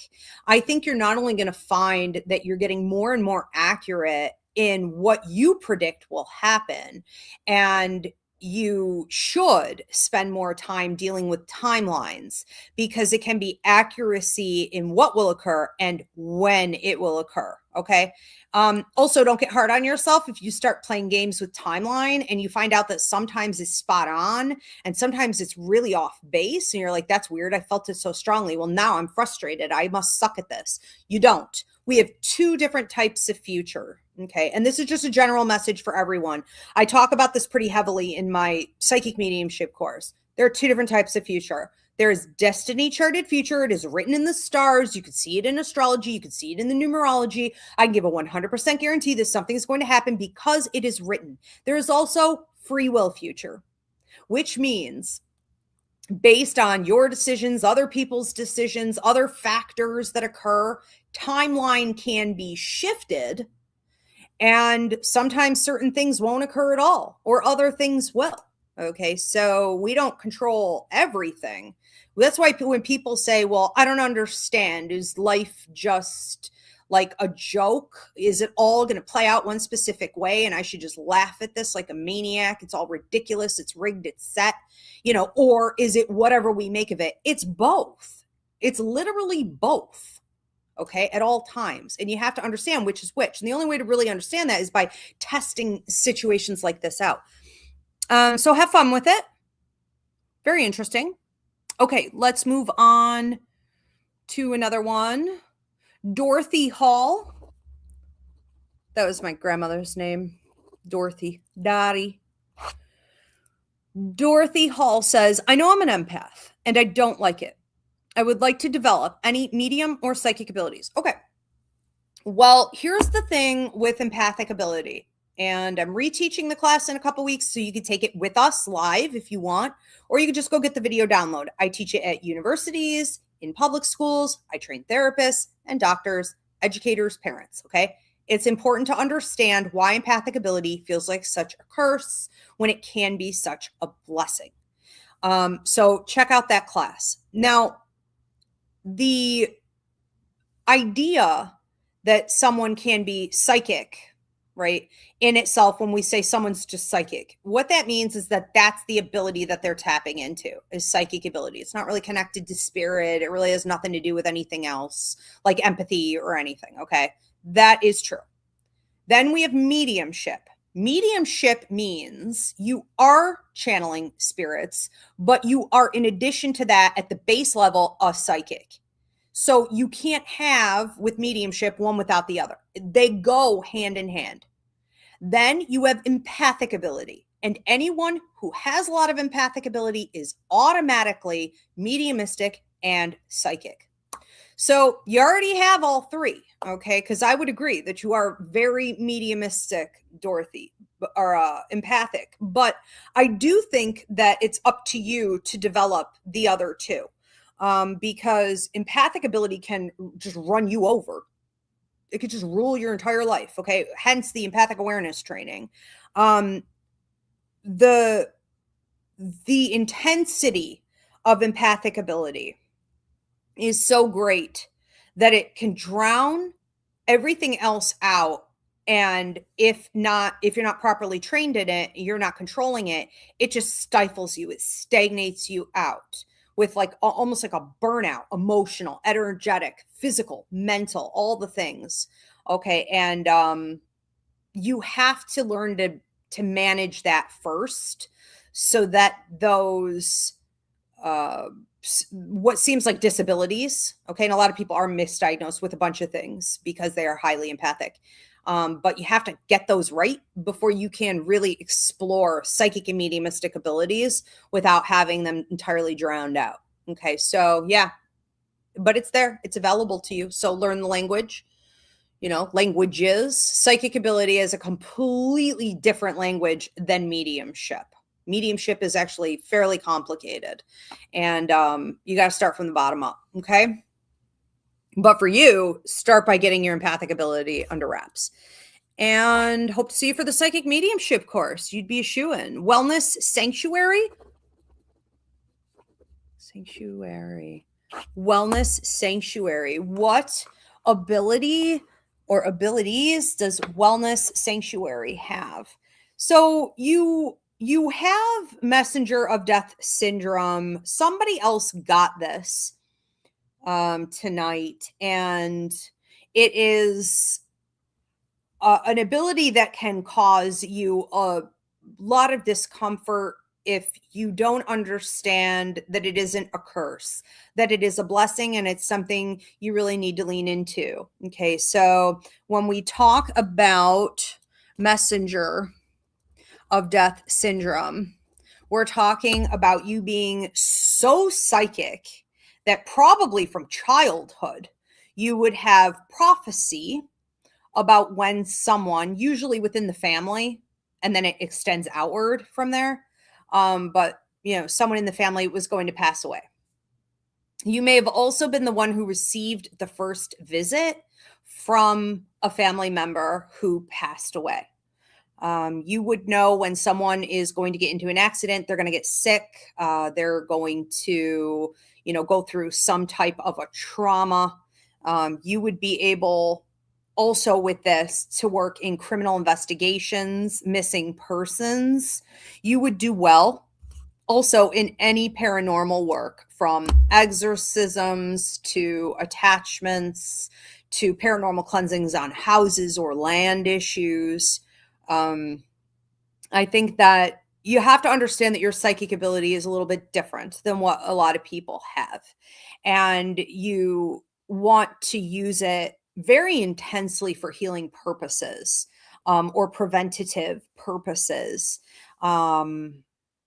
I think you're not only going to find that you're getting more and more accurate in what you predict will happen, and you should spend more time dealing with timelines, because it can be accuracy in what will occur and when it will occur. Okay. Also, don't get hard on yourself if you start playing games with timeline and you find out that sometimes it's spot on and sometimes it's really off base. And you're like, that's weird. I felt it so strongly. Well, now I'm frustrated. I must suck at this. You don't. We have 2 different types of future. Okay. And this is just a general message for everyone. I talk about this pretty heavily in my psychic mediumship course. There are 2 different types of future. There is destiny charted future. It is written in the stars. You can see it in astrology. You can see it in the numerology. I can give a 100% guarantee that something is going to happen because it is written. There is also free will future, which means based on your decisions, other people's decisions, other factors that occur, timeline can be shifted. And sometimes certain things won't occur at all, or other things will. Okay, so we don't control everything. That's why when people say, well, I don't understand, is life just like a joke? Is it all going to play out one specific way and I should just laugh at this like a maniac? It's all ridiculous. It's rigged. It's set, or is it whatever we make of it? It's both. It's literally both. okay, at all times. And you have to understand which is which. And the only way to really understand that is by testing situations like this out. So have fun with it. Very interesting. Okay, let's move on to another one. Dorothy Hall. That was my grandmother's name. Dorothy. Dottie. Dorothy Hall says, I know I'm an empath and I don't like it. I would like to develop any medium or psychic abilities. Okay. Well, here's the thing with empathic ability. And I'm reteaching the class in a couple weeks, so you can take it with us live if you want, or you can just go get the video download. I teach it at universities, in public schools. I train therapists and doctors, educators, parents. Okay. It's important to understand why empathic ability feels like such a curse when it can be such a blessing. So check out that class. Now, the idea that someone can be psychic, right, in itself, when we say someone's just psychic, what that means is that that's the ability that they're tapping into, is psychic ability. It's not really connected to spirit. It really has nothing to do with anything else, like empathy or anything, okay? That is true. Then we have mediumship. Mediumship means you are channeling spirits, but you are, in addition to that, at the base level, a psychic. So you can't have, with mediumship, one without the other. They go hand in hand. Then you have empathic ability. And anyone who has a lot of empathic ability is automatically mediumistic and psychic. So you already have all three, okay? Because I would agree that you are very mediumistic, Dorothy, or empathic. But I do think that it's up to you to develop the other two. Because empathic ability can just run you over. It could just rule your entire life. Okay. Hence the empathic awareness training. The intensity of empathic ability is so great that it can drown everything else out. And if you're not properly trained in it, you're not controlling it, it just stifles you. It stagnates you out with like almost like a burnout, emotional, energetic, physical, mental, all the things. Okay. And you have to learn to manage that first, so that those what seems like disabilities, okay, and a lot of people are misdiagnosed with a bunch of things because they are highly empathic. But you have to get those right before you can really explore psychic and mediumistic abilities without having them entirely drowned out. Okay, so yeah, but it's there. It's available to you. So learn the language, languages. Psychic ability is a completely different language than mediumship. Mediumship is actually fairly complicated, and you got to start from the bottom up. Okay. But for you, start by getting your empathic ability under wraps. And hope to see you for the psychic mediumship course. You'd be a shoo-in. Wellness Sanctuary. Wellness Sanctuary. What ability or abilities does Wellness Sanctuary have? So you have Messenger of Death syndrome. Somebody else got this tonight, and it is an ability that can cause you a lot of discomfort if you don't understand that it isn't a curse, that it is a blessing, and it's something you really need to lean into. Okay, so when we talk about Messenger of Death syndrome, we're talking about you being so psychic that probably from childhood, you would have prophecy about when someone, usually within the family, and then it extends outward from there. But someone in the family was going to pass away. You may have also been the one who received the first visit from a family member who passed away. You would know when someone is going to get into an accident, they're going to get sick, they're going to, go through some type of a trauma. You would be able also with this to work in criminal investigations, missing persons. You would do well Also, in any paranormal work, from exorcisms to attachments to paranormal cleansings on houses or land issues, um, I think that you have to understand that your psychic ability is a little bit different than what a lot of people have. And you want to use it very intensely for healing purposes, or preventative purposes. Um,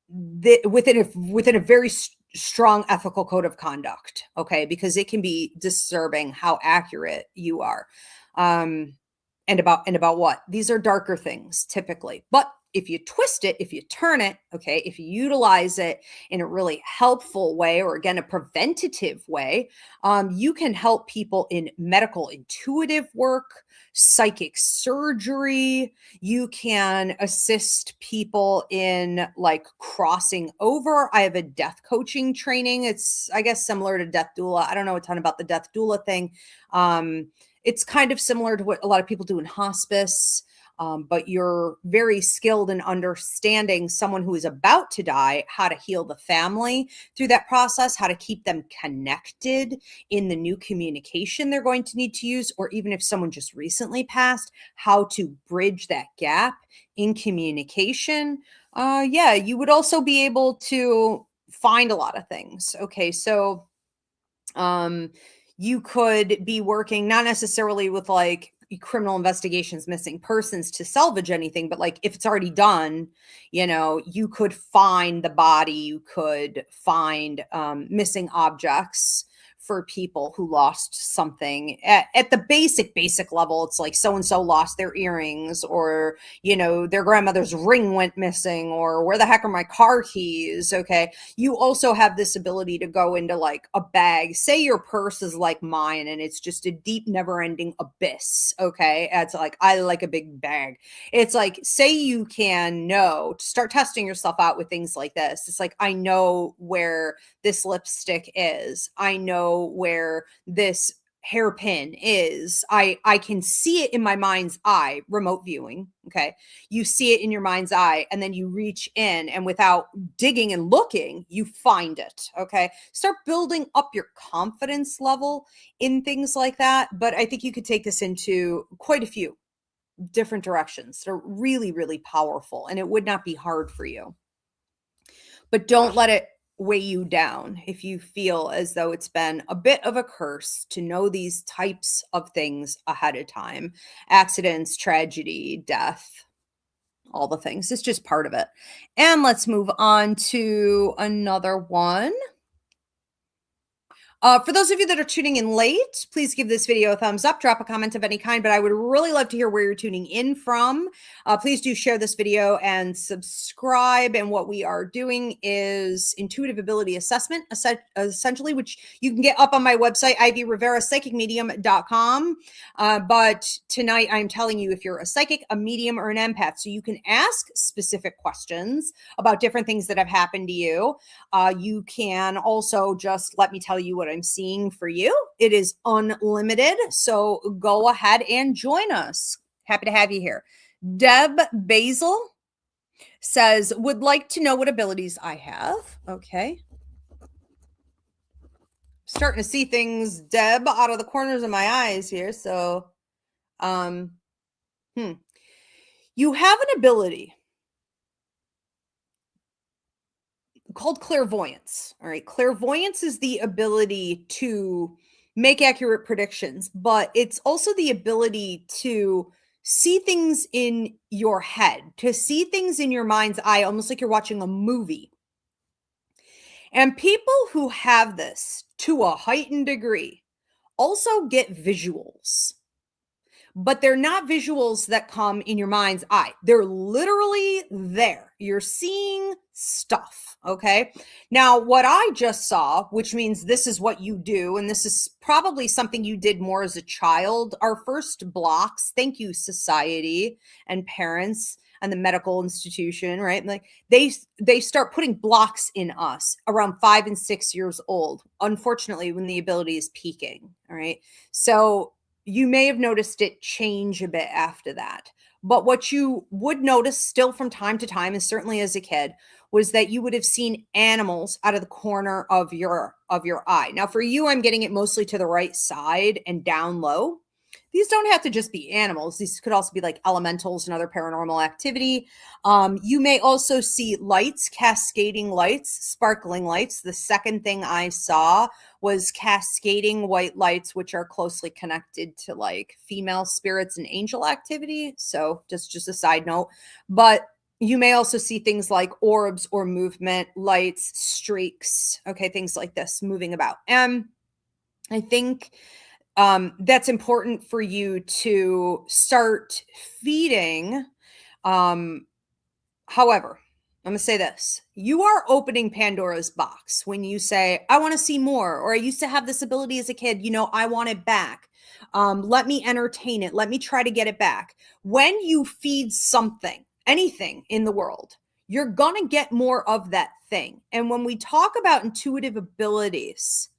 within a very strong ethical code of conduct, okay, because it can be disturbing how accurate you are. um and about what these are darker things typically, but if you twist it, if you turn it, okay, if you utilize it in a really helpful way, or again a preventative way, you can help people in medical intuitive work, psychic surgery. You can assist people in like crossing over. I have a death coaching training. It's, I guess, similar to death doula. I don't know a ton about the death doula thing. It's kind of similar to what a lot of people do in hospice. But you're very skilled in understanding someone who is about to die, how to heal the family through that process, how to keep them connected in the new communication they're going to need to use, or even if someone just recently passed, how to bridge that gap in communication. Yeah, you would also be able to find a lot of things. Okay, so um, you could be working not necessarily with like criminal investigations, missing persons to salvage anything, but like if it's already done, you could find the body, you could find missing objects for people who lost something at the basic level. It's like so and so lost their earrings, or their grandmother's ring went missing, or where the heck are my car keys. Okay, you also have this ability to go into like a bag. Say your purse is like mine and it's just a deep, never ending abyss. Okay. It's like, I like a big bag. It's like, say you can know to start testing yourself out with things like this. It's like, I know where this lipstick is. I know where this hairpin is. I can see it in my mind's eye. Remote viewing. Okay. You see it in your mind's eye, and then you reach in, and without digging and looking, you find it. Okay. Start building up your confidence level in things like that. But I think you could take this into quite a few different directions. They're really, really powerful, and it would not be hard for you. But don't let it weigh you down if you feel as though it's been a bit of a curse to know these types of things ahead of time. Accidents, tragedy, death, all the things. It's just part of it. And let's move on to another one. For those of you that are tuning in late, please give this video a thumbs up, drop a comment of any kind, but I would really love to hear where you're tuning in from. Please do share this video and subscribe. And what we are doing is intuitive ability assessment, essentially, which you can get up on my website, Ivy Rivera Psychic Medium.com. But tonight I'm telling you if you're a psychic, a medium, or an empath, so you can ask specific questions about different things that have happened to you. You can also just let me tell you what I'm seeing for you. It is unlimited, so go ahead and join us. Happy to have you here. Deb Basil says, would like to know what abilities I have. Okay. Starting to see things, Deb, out of the corners of my eyes here. So, you have an ability called clairvoyance. All right. Clairvoyance is the ability to make accurate predictions, but it's also the ability to see things in your head, to see things in your mind's eye, almost like you're watching a movie. And people who have this to a heightened degree also get visuals. But they're not visuals that come in your mind's eye. They're literally there. You're seeing stuff. Okay. Now, what I just saw, which means this is what you do, and this is probably something you did more as a child, our first blocks. Thank you, society and parents and the medical institution, right? Like they start putting blocks in us around 5 and 6 years old, unfortunately, when the ability is peaking. All right. So you may have noticed it change a bit after that. But what you would notice still from time to time, and certainly as a kid, was that you would have seen animals out of the corner of your eye. Now for you, I'm getting it mostly to the right side and down low. These don't have to just be animals. These could also be like elementals and other paranormal activity. You may also see lights, cascading lights, sparkling lights. The second thing I saw was cascading white lights, which are closely connected to like female spirits and angel activity. So just a side note. But you may also see things like orbs or movement, lights, streaks, okay, things like this moving about. I think that's important for you to start feeding. However, I'm going to say this. You are opening Pandora's box when you say, I want to see more, or I used to have this ability as a kid. I want it back. Let me entertain it. Let me try to get it back. When you feed something, anything in the world, you're going to get more of that thing. And when we talk about intuitive abilities,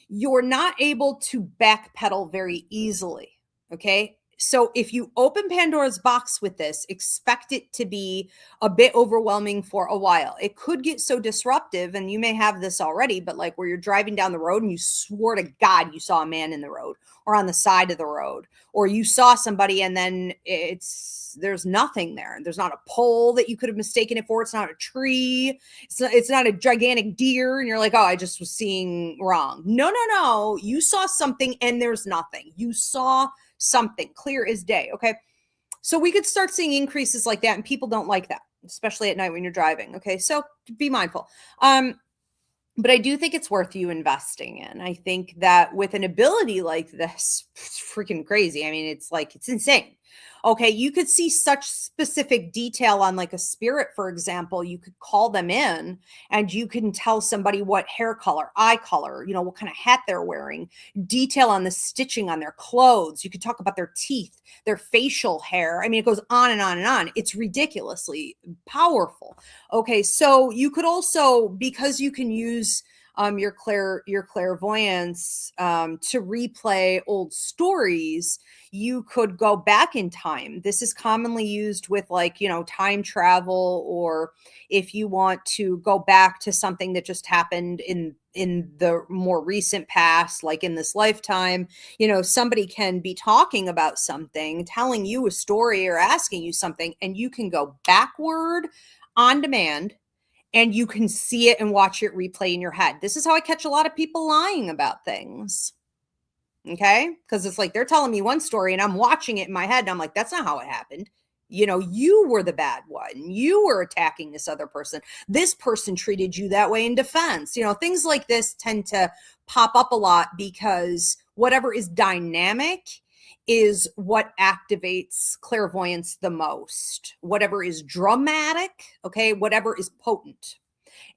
you're not able to backpedal very easily. Okay. So if you open Pandora's box with this, expect it to be a bit overwhelming for a while. It could get so disruptive, and you may have this already, but like where you're driving down the road and you swore to God you saw a man in the road or on the side of the road, or you saw somebody and then there's nothing there. There's not a pole that you could have mistaken it for. It's not a tree. It's not a gigantic deer. And you're like, oh, I just was seeing wrong. No. You saw something and there's nothing. You saw something clear as day. Okay. So we could start seeing increases like that, and people don't like that, especially at night when you're driving. Okay. So be mindful. But I do think it's worth you investing in. I think that with an ability like this, it's freaking crazy. I mean, it's insane. Okay, you could see such specific detail on like a spirit, for example. You could call them in and you can tell somebody what hair color, eye color, what kind of hat they're wearing, detail on the stitching on their clothes. You could talk about their teeth, their facial hair. I mean, it goes on and on and on. It's ridiculously powerful. Okay, so you could also, because you can use your clairvoyance to replay old stories, you could go back in time. This is commonly used with time travel, or if you want to go back to something that just happened in the more recent past, like in this lifetime. Somebody can be talking about something, telling you a story or asking you something, and you can go backward on demand and you can see it and watch it replay in your head. This is how I catch a lot of people lying about things. Okay. Because it's like they're telling me one story and I'm watching it in my head and I'm like, that's not how it happened. You were the bad one. You were attacking this other person. This person treated you that way in defense. Things like this tend to pop up a lot because whatever is dynamic is what activates clairvoyance the most. Whatever is dramatic, okay, whatever is potent.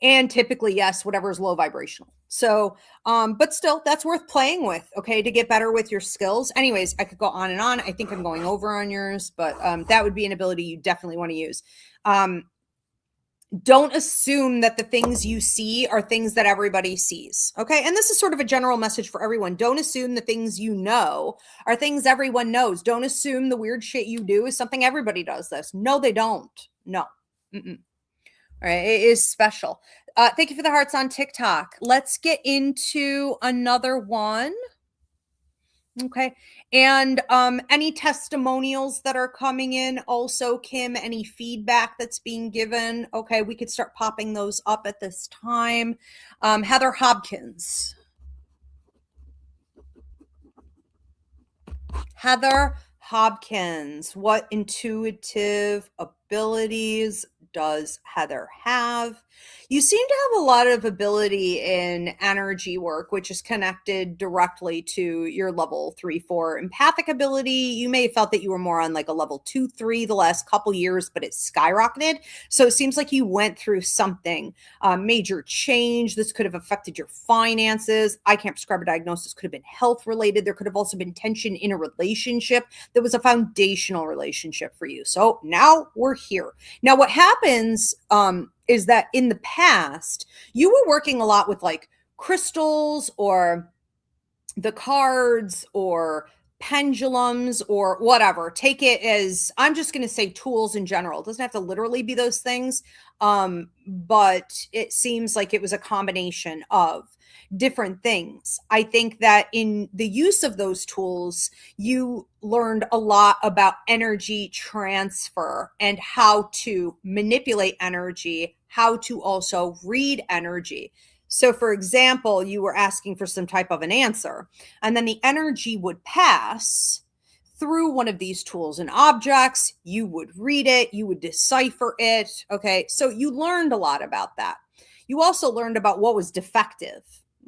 And typically, yes, whatever is low vibrational. So, but still, that's worth playing with, okay, to get better with your skills. Anyways, I could go on and on. I think I'm going over on yours, but that would be an ability you definitely want to use. Don't assume that the things you see are things that everybody sees. Okay. And this is sort of a general message for everyone. Don't assume the things you know are things everyone knows. Don't assume the weird shit you do is something everybody does this. No, they don't. No. Mm-mm. All right. It is special. Thank you for the hearts on TikTok. Let's get into another one. Okay. And any testimonials that are coming in also, Kim, any feedback that's being given. Okay. We could start popping those up at this time. Heather Hopkins. Heather Hopkins. What intuitive abilities does Heather have? You seem to have a lot of ability in energy work, which is connected directly to your level 3-4 empathic ability. You may have felt that you were more on like a level 2-3 the last couple years, but it skyrocketed. So it seems like you went through something, major change. This could have affected your finances. I can't prescribe a diagnosis. Could have been health related. There could have also been tension in a relationship that was a foundational relationship for you. So now we're here. Now what happens is that in the past, you were working a lot with like crystals or the cards or pendulums or whatever. Take it as, I'm just going to say tools in general. It doesn't have to literally be those things. But it seems like it was a combination of different things. I think that in the use of those tools, you learned a lot about energy transfer and how to manipulate energy, how to also read energy. So, for example, you were asking for some type of an answer, and then the energy would pass through one of these tools and objects. You would read it, you would decipher it. Okay. So, you learned a lot about that. You also learned about what was defective.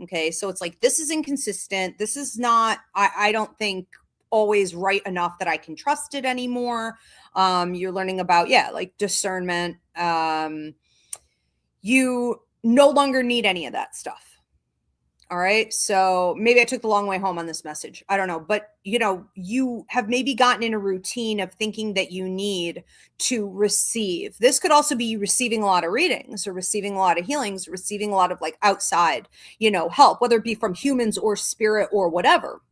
Okay. So, it's like, this is inconsistent. This is not, I don't think, always right enough that I can trust it anymore. You're learning about, yeah, like discernment. You no longer need any of that stuff. All right. So maybe I took the long way home on this message. I don't know. But, you have maybe gotten in a routine of thinking that you need to receive. This could also be you receiving a lot of readings or receiving a lot of healings, receiving a lot of like outside, help, whether it be from humans or spirit or whatever.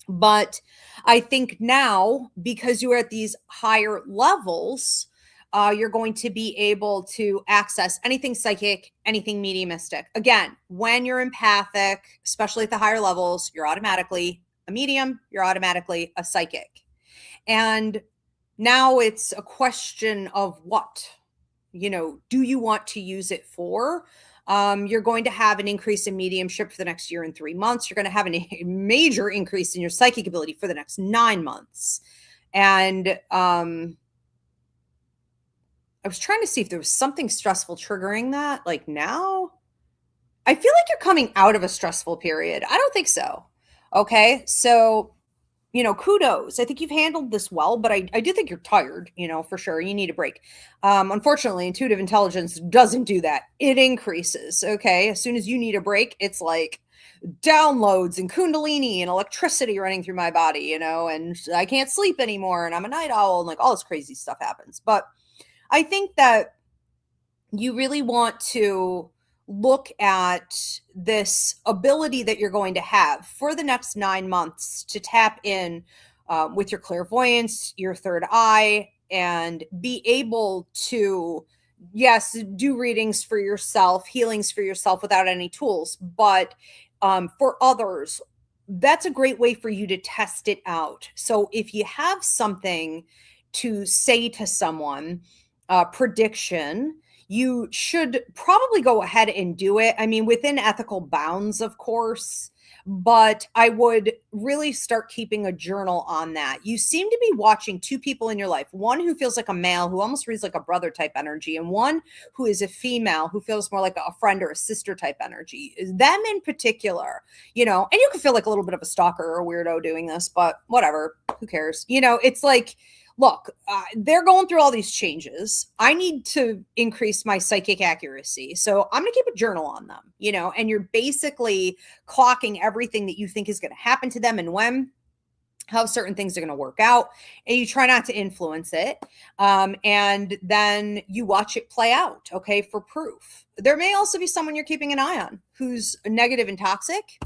But I think now, because you are at these higher levels, you're going to be able to access anything psychic, anything mediumistic. Again, when you're empathic, especially at the higher levels, you're automatically a medium, you're automatically a psychic. And now it's a question of what, do you want to use it for? You're going to have an increase in mediumship for the next year and 3 months. You're going to have a major increase in your psychic ability for the next 9 months. And I was trying to see if there was something stressful triggering that. Like now, I feel like you're coming out of a stressful period. I don't think so. Okay. So, kudos. I think you've handled this well, but I do think you're tired, for sure. You need a break. Unfortunately, intuitive intelligence doesn't do that. It increases. Okay. As soon as you need a break, it's like downloads and kundalini and electricity running through my body, and I can't sleep anymore. And I'm a night owl and like all this crazy stuff happens. But I think that you really want to look at this ability that you're going to have for the next 9 months to tap in with your clairvoyance, your third eye, and be able to, yes, do readings for yourself, healings for yourself without any tools. But for others, that's a great way for you to test it out. So if you have something to say to someone, prediction, you should probably go ahead and do it. I mean, within ethical bounds, of course, but I would really start keeping a journal on that. You seem to be watching two people in your life, one who feels like a male, who almost reads like a brother type energy, and one who is a female who feels more like a friend or a sister type energy. Them in particular, and you can feel like a little bit of a stalker or a weirdo doing this, but whatever, who cares? It's like, look, they're going through all these changes. I need to increase my psychic accuracy. So I'm going to keep a journal on them, and you're basically clocking everything that you think is going to happen to them and when, how certain things are going to work out. And you try not to influence it. And then you watch it play out, okay, for proof. There may also be someone you're keeping an eye on who's negative and toxic.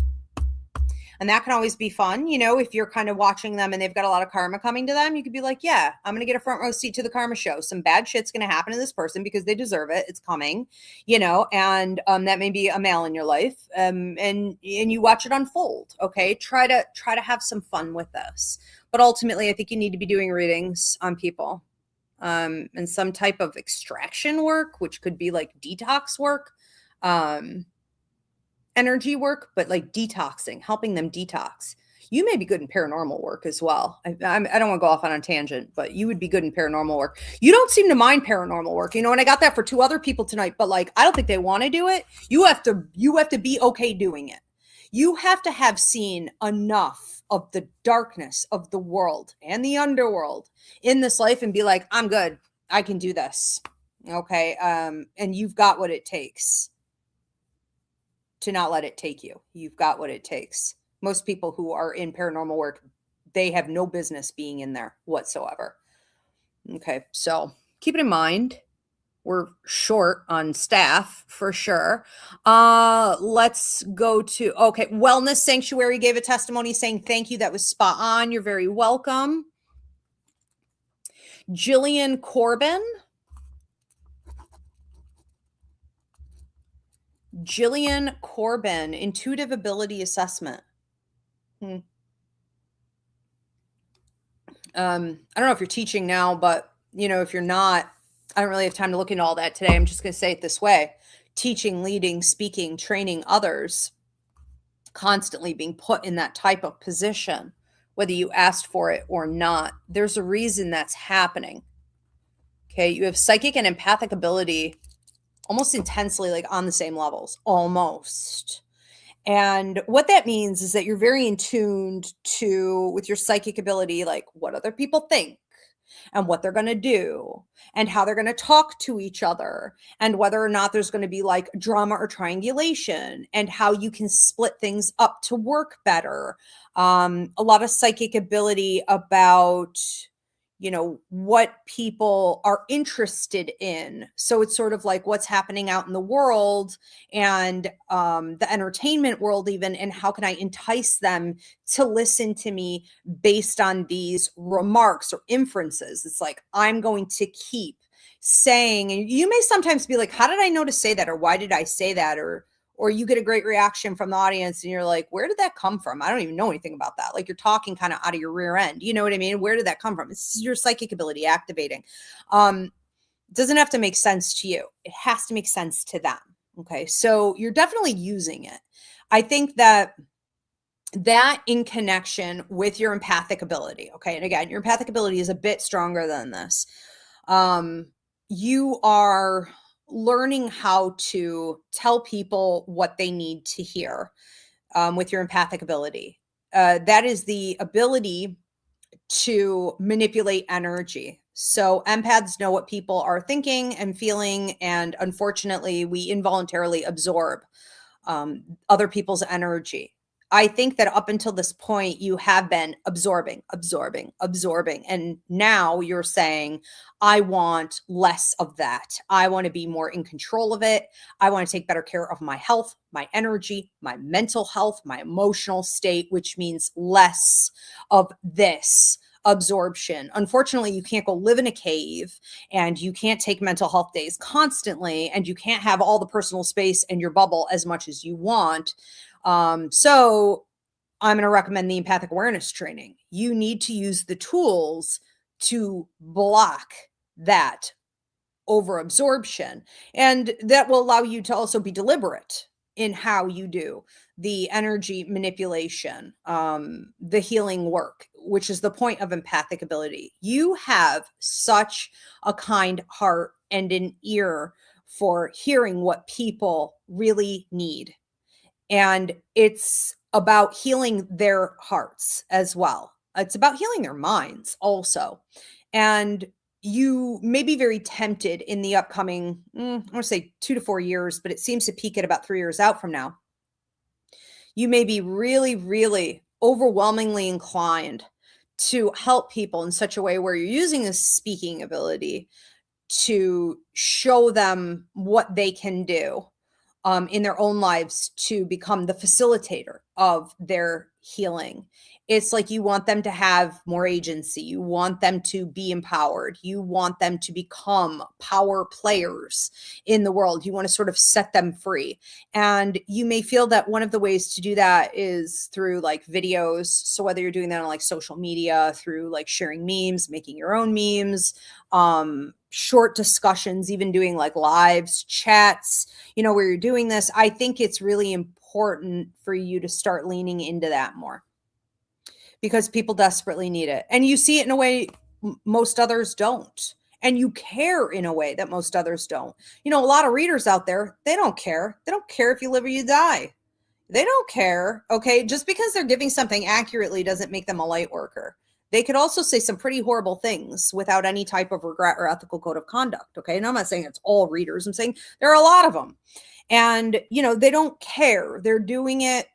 And that can always be fun. If you're kind of watching them and they've got a lot of karma coming to them, you could be like, yeah, I'm going to get a front row seat to the karma show. Some bad shit's going to happen to this person because they deserve it. It's coming, and that may be a male in your life. And you watch it unfold. Okay. Try to have some fun with this. But ultimately, I think you need to be doing readings on people, and some type of extraction work, which could be like detox work. Energy work, but like detoxing, helping them detox. You may be good in paranormal work as well. I don't want to go off on a tangent, but you would be good in paranormal work. You don't seem to mind paranormal work, and I got that for 2 other people tonight, but like, I don't think they want to do it. You have to be okay doing it. You have to have seen enough of the darkness of the world and the underworld in this life and be like, I'm good. I can do this. Okay. And you've got what it takes to not let it take you. You've got what it takes. Most people who are in paranormal work, they have no business being in there whatsoever. Okay, so keep it in mind. we're short on staff for sure. Let's go to, okay, Wellness Sanctuary gave a testimony saying, thank you. That was spot on. You're very welcome. Jillian Corbin. Jillian Corbin, intuitive ability assessment. I don't know if you're teaching now, but if you're not, I don't really have time to look into all that today. I'm just going to say it this way: teaching, leading, speaking, training others, constantly being put in that type of position, whether you asked for it or not. There's a reason that's happening. Okay. You have psychic and empathic ability almost intensely, like on the same levels, almost. And what that means is that you're very in tune with your psychic ability, like what other people think and what they're going to do and how they're going to talk to each other and whether or not there's going to be like drama or triangulation and how you can split things up to work better. A lot of psychic ability about what people are interested in. So it's sort of like what's happening out in the world and the entertainment world even, and how can I entice them to listen to me based on these remarks or inferences. It's like, I'm going to keep saying, and you may sometimes be like, how did I know to say that? Or why did I say that? Or you get a great reaction from the audience and you're like, where did that come from? I don't even know anything about that. Like you're talking kind of out of your rear end. You know what I mean? Where did that come from? It's your psychic ability activating. It doesn't have to make sense to you. It has to make sense to them. Okay. So you're definitely using it. I think that in connection with your empathic ability. Okay. And again, your empathic ability is a bit stronger than this. You are learning how to tell people what they need to hear with your empathic ability. That is the ability to manipulate energy. So empaths know what people are thinking and feeling, and unfortunately, we involuntarily absorb other people's energy. I think that up until this point, you have been absorbing. And now you're saying, I want less of that. I want to be more in control of it. I want to take better care of my health, my energy, my mental health, my emotional state, which means less of this absorption. Unfortunately, you can't go live in a cave and you can't take mental health days constantly, and you can't have all the personal space in your bubble as much as you want. So I'm going to recommend the empathic awareness training. You need to use the tools to block that overabsorption. And that will allow you to also be deliberate in how you do the energy manipulation, the healing work, which is the point of empathic ability. You have such a kind heart and an ear for hearing what people really need. And it's about healing their hearts as well. It's about healing their minds also. And you may be very tempted in the upcoming, I want to say 2 to 4 years, but it seems to peak at about 3 years out from now. You may be really, really overwhelmingly inclined to help people in such a way where you're using this speaking ability to show them what they can do in their own lives to become the facilitator of their healing. It's like you want them to have more agency. You want them to be empowered. You want them to become power players in the world. You want to sort of set them free. And you may feel that one of the ways to do that is through like videos. So whether you're doing that on like social media, through like sharing memes, making your own memes, short discussions, even doing like lives, chats, where you're doing this, I think it's really important for you to start leaning into that more because people desperately need it. And you see it in a way most others don't. And you care in a way that most others don't. A lot of readers out there, they don't care. They don't care if you live or you die. They don't care. Okay. Just because they're giving something accurately doesn't make them a light worker. They could also say some pretty horrible things without any type of regret or ethical code of conduct. Okay. And I'm not saying it's all readers. I'm saying there are a lot of them. And, they don't care. They're doing it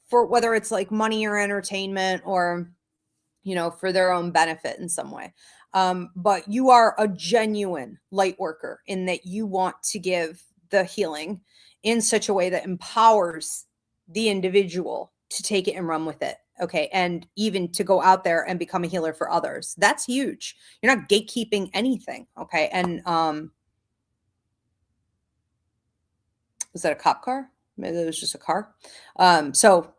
for whether it's like money or entertainment or, for their own benefit in some way. But you are a genuine light worker in that you want to give the healing in such a way that empowers the individual to take it and run with it. Okay. And even to go out there and become a healer for others. That's huge. You're not gatekeeping anything. Okay. And was that a cop car? Maybe it was just a car. So,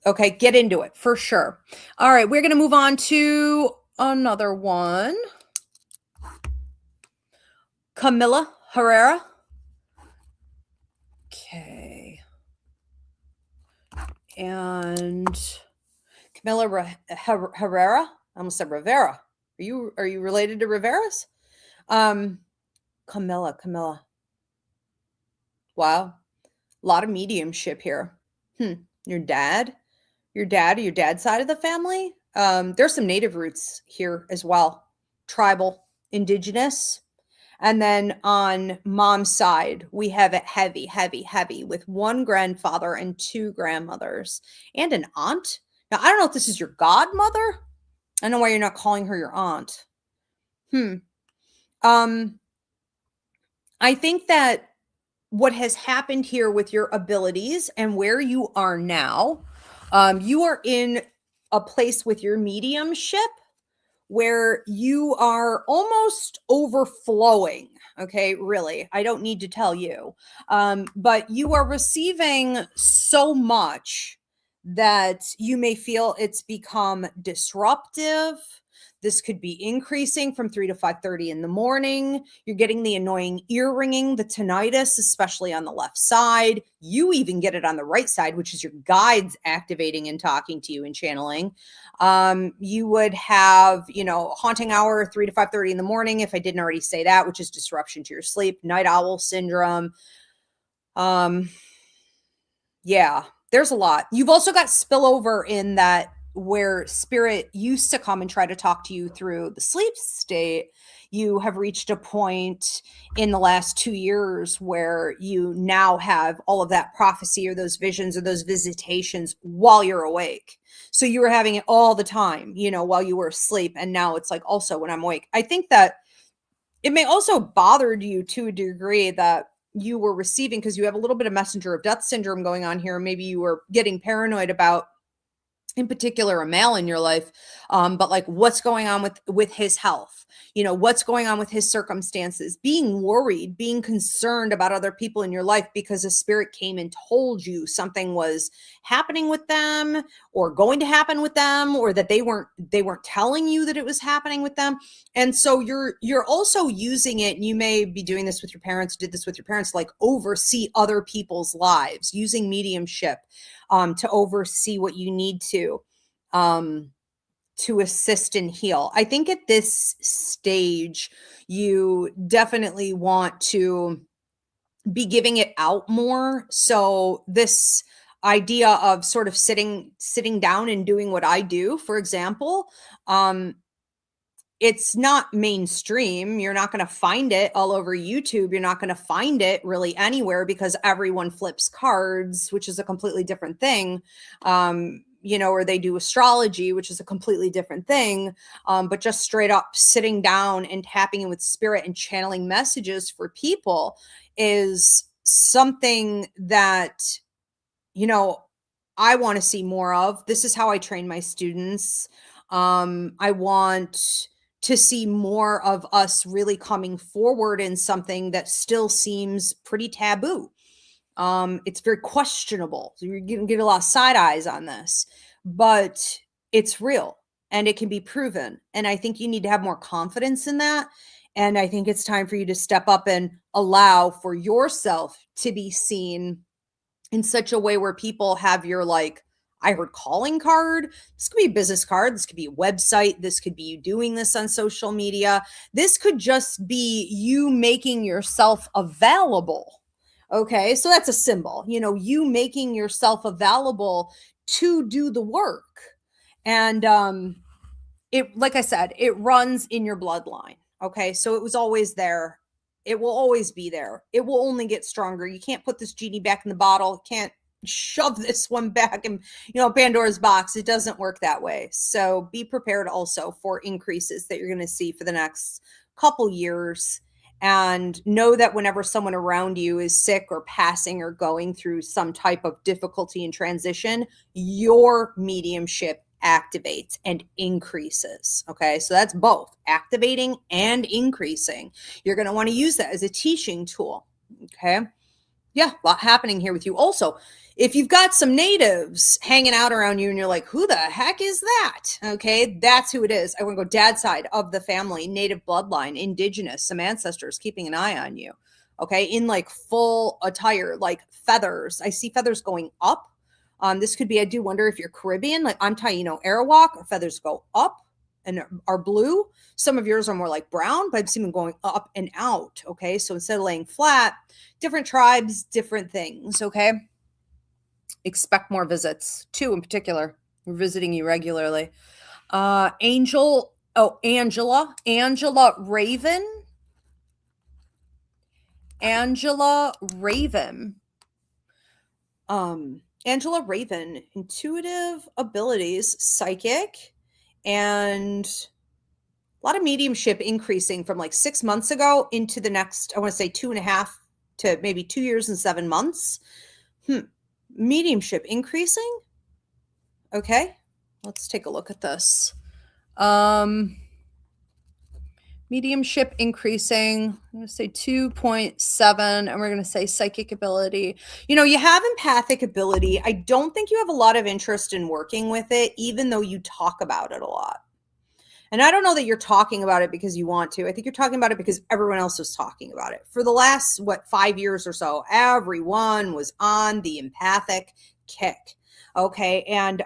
okay, get into it for sure. All right, we're going to move on to another one. Camilla Herrera. Okay. And Camilla Herrera. I almost said Rivera. Are you related to Rivera's? Camilla. Wow. A lot of mediumship here. Your dad's side of the family. There's some native roots here as well. Tribal, indigenous. And then on mom's side, we have it heavy with one grandfather and two grandmothers and an aunt. Now, I don't know if this is your godmother. I don't know why you're not calling her your aunt. I think that what has happened here with your abilities and where you are now, you are in a place with your mediumship where you are almost overflowing. Okay, really, I don't need to tell you, but you are receiving so much that you may feel it's become disruptive. This could be increasing from 3 to 5:30 in the morning. You're getting the annoying ear ringing, the tinnitus, especially on the left side. You even get it on the right side, which is your guides activating and talking to you and channeling. You would have, haunting hour 3 to 5:30 in the morning, if I didn't already say that, which is disruption to your sleep, night owl syndrome. Yeah, there's a lot. You've also got spillover in that where spirit used to come and try to talk to you through the sleep state. You have reached a point in the last 2 years where you now have all of that prophecy or those visions or those visitations while you're awake. So you were having it all the time, while you were asleep. And now it's like also when I'm awake. I think that it may also bother you to a degree that you were receiving, because you have a little bit of messenger of death syndrome going on here. Maybe you were getting paranoid about, in particular, a male in your life, but like what's going on with his health, what's going on with his circumstances, being worried, being concerned about other people in your life because a spirit came and told you something was happening with them or going to happen with them, or that they weren't telling you that it was happening with them. And so you're also using it, and you may be doing this with your parents, did this with your parents, like oversee other people's lives, using mediumship to oversee what you need to assist and heal. I think at this stage, you definitely want to be giving it out more. So this idea of sort of sitting down and doing what I do, for example, it's not mainstream. You're not going to find it all over YouTube. You're not going to find it really anywhere because everyone flips cards, which is a completely different thing. Or they do astrology, which is a completely different thing. But just straight up sitting down and tapping in with spirit and channeling messages for people is something that, I want to see more of. This is how I train my students. I want to see more of us really coming forward in something that still seems pretty taboo. It's very questionable. So you're going to get a lot of side eyes on this, but it's real and it can be proven. And I think you need to have more confidence in that. And I think it's time for you to step up and allow for yourself to be seen in such a way where people have your, like, I heard calling card. This could be a business card. This could be a website. This could be you doing this on social media. This could just be you making yourself available. Okay. So that's a symbol, you making yourself available to do the work. And, it, like I said, it runs in your bloodline. Okay. So it was always there. It will always be there. It will only get stronger. You can't put this genie back in the bottle. Can't shove this one back and, Pandora's box. It doesn't work that way. So be prepared also for increases that you're going to see for the next couple years. And know that whenever someone around you is sick or passing or going through some type of difficulty in transition, your mediumship activates and increases. Okay. So that's both activating and increasing. You're going to want to use that as a teaching tool. Okay. Yeah, a lot happening here with you. Also, if you've got some natives hanging out around you and you're like, who the heck is that? Okay, that's who it is. I want to go dad's side of the family, native bloodline, indigenous, some ancestors keeping an eye on you. Okay, in like full attire, like feathers. I see feathers going up. This could be, I do wonder if you're Caribbean, like I'm talking, Arawak, or feathers go up and are blue. Some of yours are more like brown, but I've seen them going up and out. Okay, so instead of laying flat, different tribes, different things. Okay, expect more visits. 2 in particular, we're visiting you regularly. Angela Raven. Angela Raven, intuitive abilities, psychic, and a lot of mediumship increasing from like 6 months ago into the next, I want to say 2.5 to maybe 2 years and 7 months. Mediumship increasing. Okay, let's take a look at this. Mediumship increasing, I'm going to say 2.7, and we're going to say psychic ability. You have empathic ability. I don't think you have a lot of interest in working with it, even though you talk about it a lot. And I don't know that you're talking about it because you want to. I think you're talking about it because everyone else was talking about it. For the last, 5 years or so, everyone was on the empathic kick. Okay. And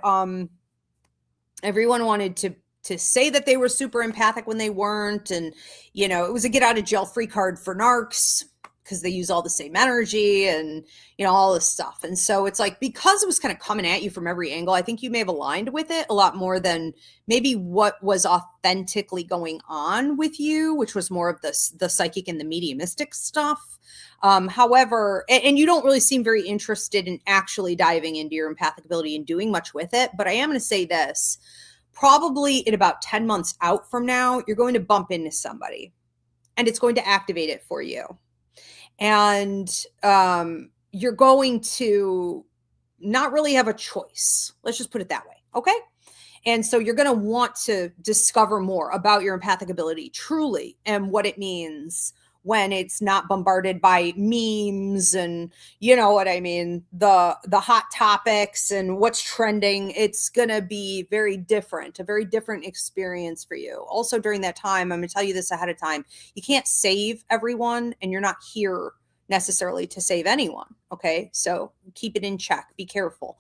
everyone wanted to say that they were super empathic when they weren't. And, it was a get out of jail free card for narcs because they use all the same energy and, all this stuff. And so it's like, because it was kind of coming at you from every angle, I think you may have aligned with it a lot more than maybe what was authentically going on with you, which was more of the psychic and the mediumistic stuff. However, and you don't really seem very interested in actually diving into your empathic ability and doing much with it. But I am going to say this, probably in about 10 months out from now, you're going to bump into somebody and it's going to activate it for you. And you're going to not really have a choice. Let's just put it that way. Okay. And so you're going to want to discover more about your empathic ability truly and what it means when it's not bombarded by memes and, you know what I mean, the hot topics and what's trending. It's going to be very different, a very different experience for you. Also during that time, I'm going to tell you this ahead of time, you can't save everyone and you're not here necessarily to save anyone. Okay. So keep it in check, be careful.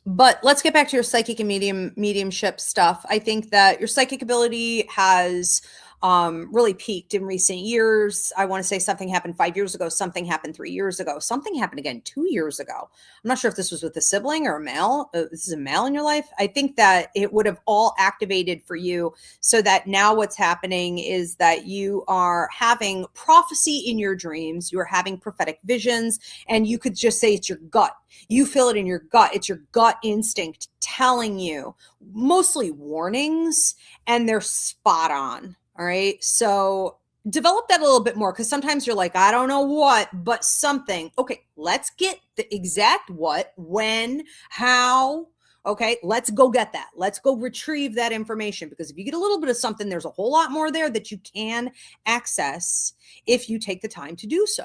But let's get back to your psychic and mediumship stuff. I think that your psychic ability has really peaked in recent years. I want to say something happened 5 years ago. Something happened 3 years ago. Something happened again 2 years ago. I'm not sure if this was with a sibling or a male. This is a male in your life. I think that it would have all activated for you so that now what's happening is that you are having prophecy in your dreams. You're having prophetic visions, and you could just say it's your gut. You feel it in your gut. It's your gut instinct telling you mostly warnings, and they're spot on. All right. So develop that a little bit more, because sometimes you're like, I don't know what, but something. Okay. Let's get the exact what, when, how. Okay. Let's go get that. Let's go retrieve that information, because if you get a little bit of something, there's a whole lot more there that you can access if you take the time to do so.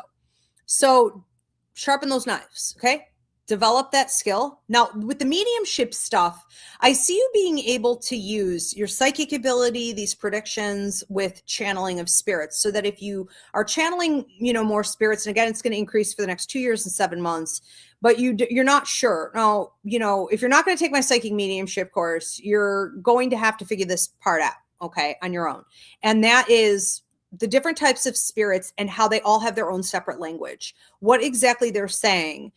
So sharpen those knives. Okay. Develop that skill. Now, with the mediumship stuff, I see you being able to use your psychic ability, these predictions, with channeling of spirits, so that if you are channeling, more spirits, and again, it's going to increase for the next 2 years and 7 months, but you're not sure. Now, if you're not going to take my psychic mediumship course, you're going to have to figure this part out, okay, on your own. And that is the different types of spirits and how they all have their own separate language, what exactly they're saying,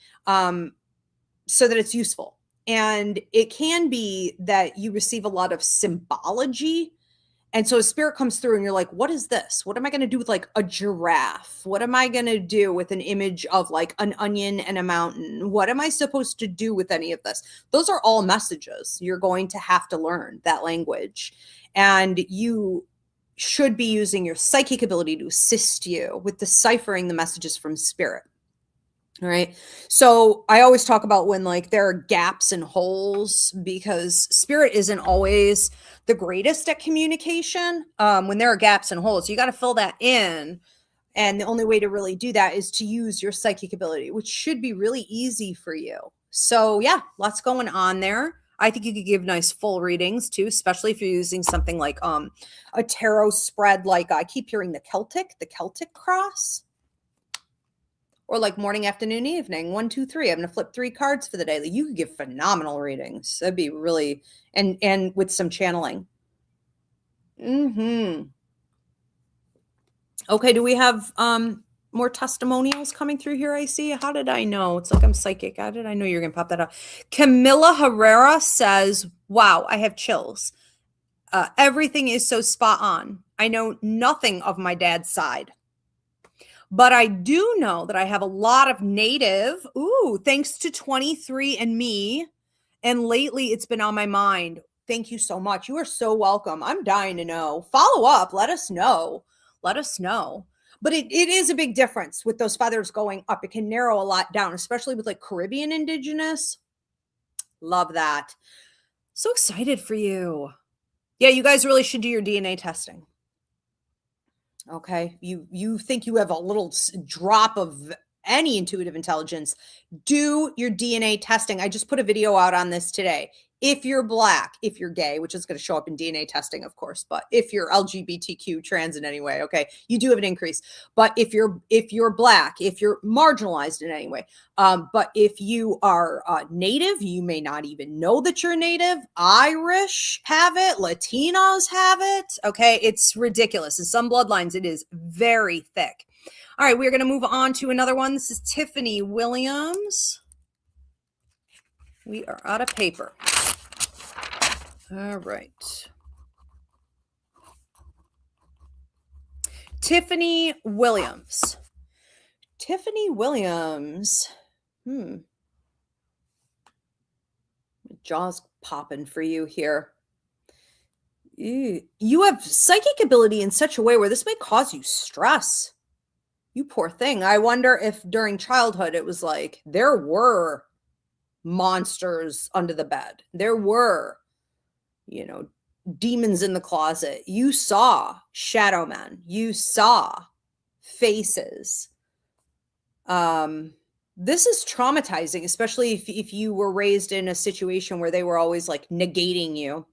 so that it's useful. And it can be that you receive a lot of symbology And so a spirit comes through and you're like, what is this? What am I going to do with like a giraffe? What am I going to do with an image of like an onion and a mountain? What am I supposed to do with any of this? Those are all messages. You're going to have to learn that language. And you should be using your psychic ability to assist you with deciphering the messages from spirit. All right. So I always talk about when like there are gaps and holes, because spirit isn't always the greatest at communication. When there are gaps and holes, you got to fill that in. And the only way to really do that is to use your psychic ability, which should be really easy for you. So yeah, lots going on there. I think you could give nice full readings too, especially if you're using something like a tarot spread, like I keep hearing the Celtic cross. Or like morning, afternoon, evening, 1, 2, 3. I'm going to flip 3 cards for the day. Like you could give phenomenal readings. That'd be really, and with some channeling. Okay. Do we have more testimonials coming through here? I see. How did I know? It's like I'm psychic. How did I know you're going to pop that up? Camilla Herrera says, wow, I have chills. Everything is so spot on. I know nothing of my dad's side. But I do know that I have a lot of native, thanks to 23andMe. And lately it's been on my mind. Thank you so much. You are so welcome. I'm dying to know. Follow up. Let us know. Let us know. But it is a big difference with those feathers going up. It can narrow a lot down, especially with like Caribbean indigenous. Love that. So excited for you. Yeah, you guys really should do your DNA testing. Okay. You think you have a little drop of any intuitive intelligence, do your DNA testing. I just put a video out on this today. If you're Black, if you're gay, which is going to show up in DNA testing, of course, but if you're LGBTQ trans in any way, okay, you do have an increase. But if you're Black, if you're marginalized in any way, but if you are Native, you may not even know that you're Native. Irish have it, Latinos have it. Okay, it's ridiculous. In some bloodlines, it is very thick. All right, we're going to move on to another one. This is Tiffany Williams. We are out of paper. All right. Tiffany Williams. Tiffany Williams. Jaw's popping for you here. You have psychic ability in such a way where this may cause you stress. You poor thing. I wonder if during childhood it was like there were monsters under the bed. There were, demons in the closet. You saw shadow men. You saw faces. This is traumatizing, especially if you were raised in a situation where they were always like negating you.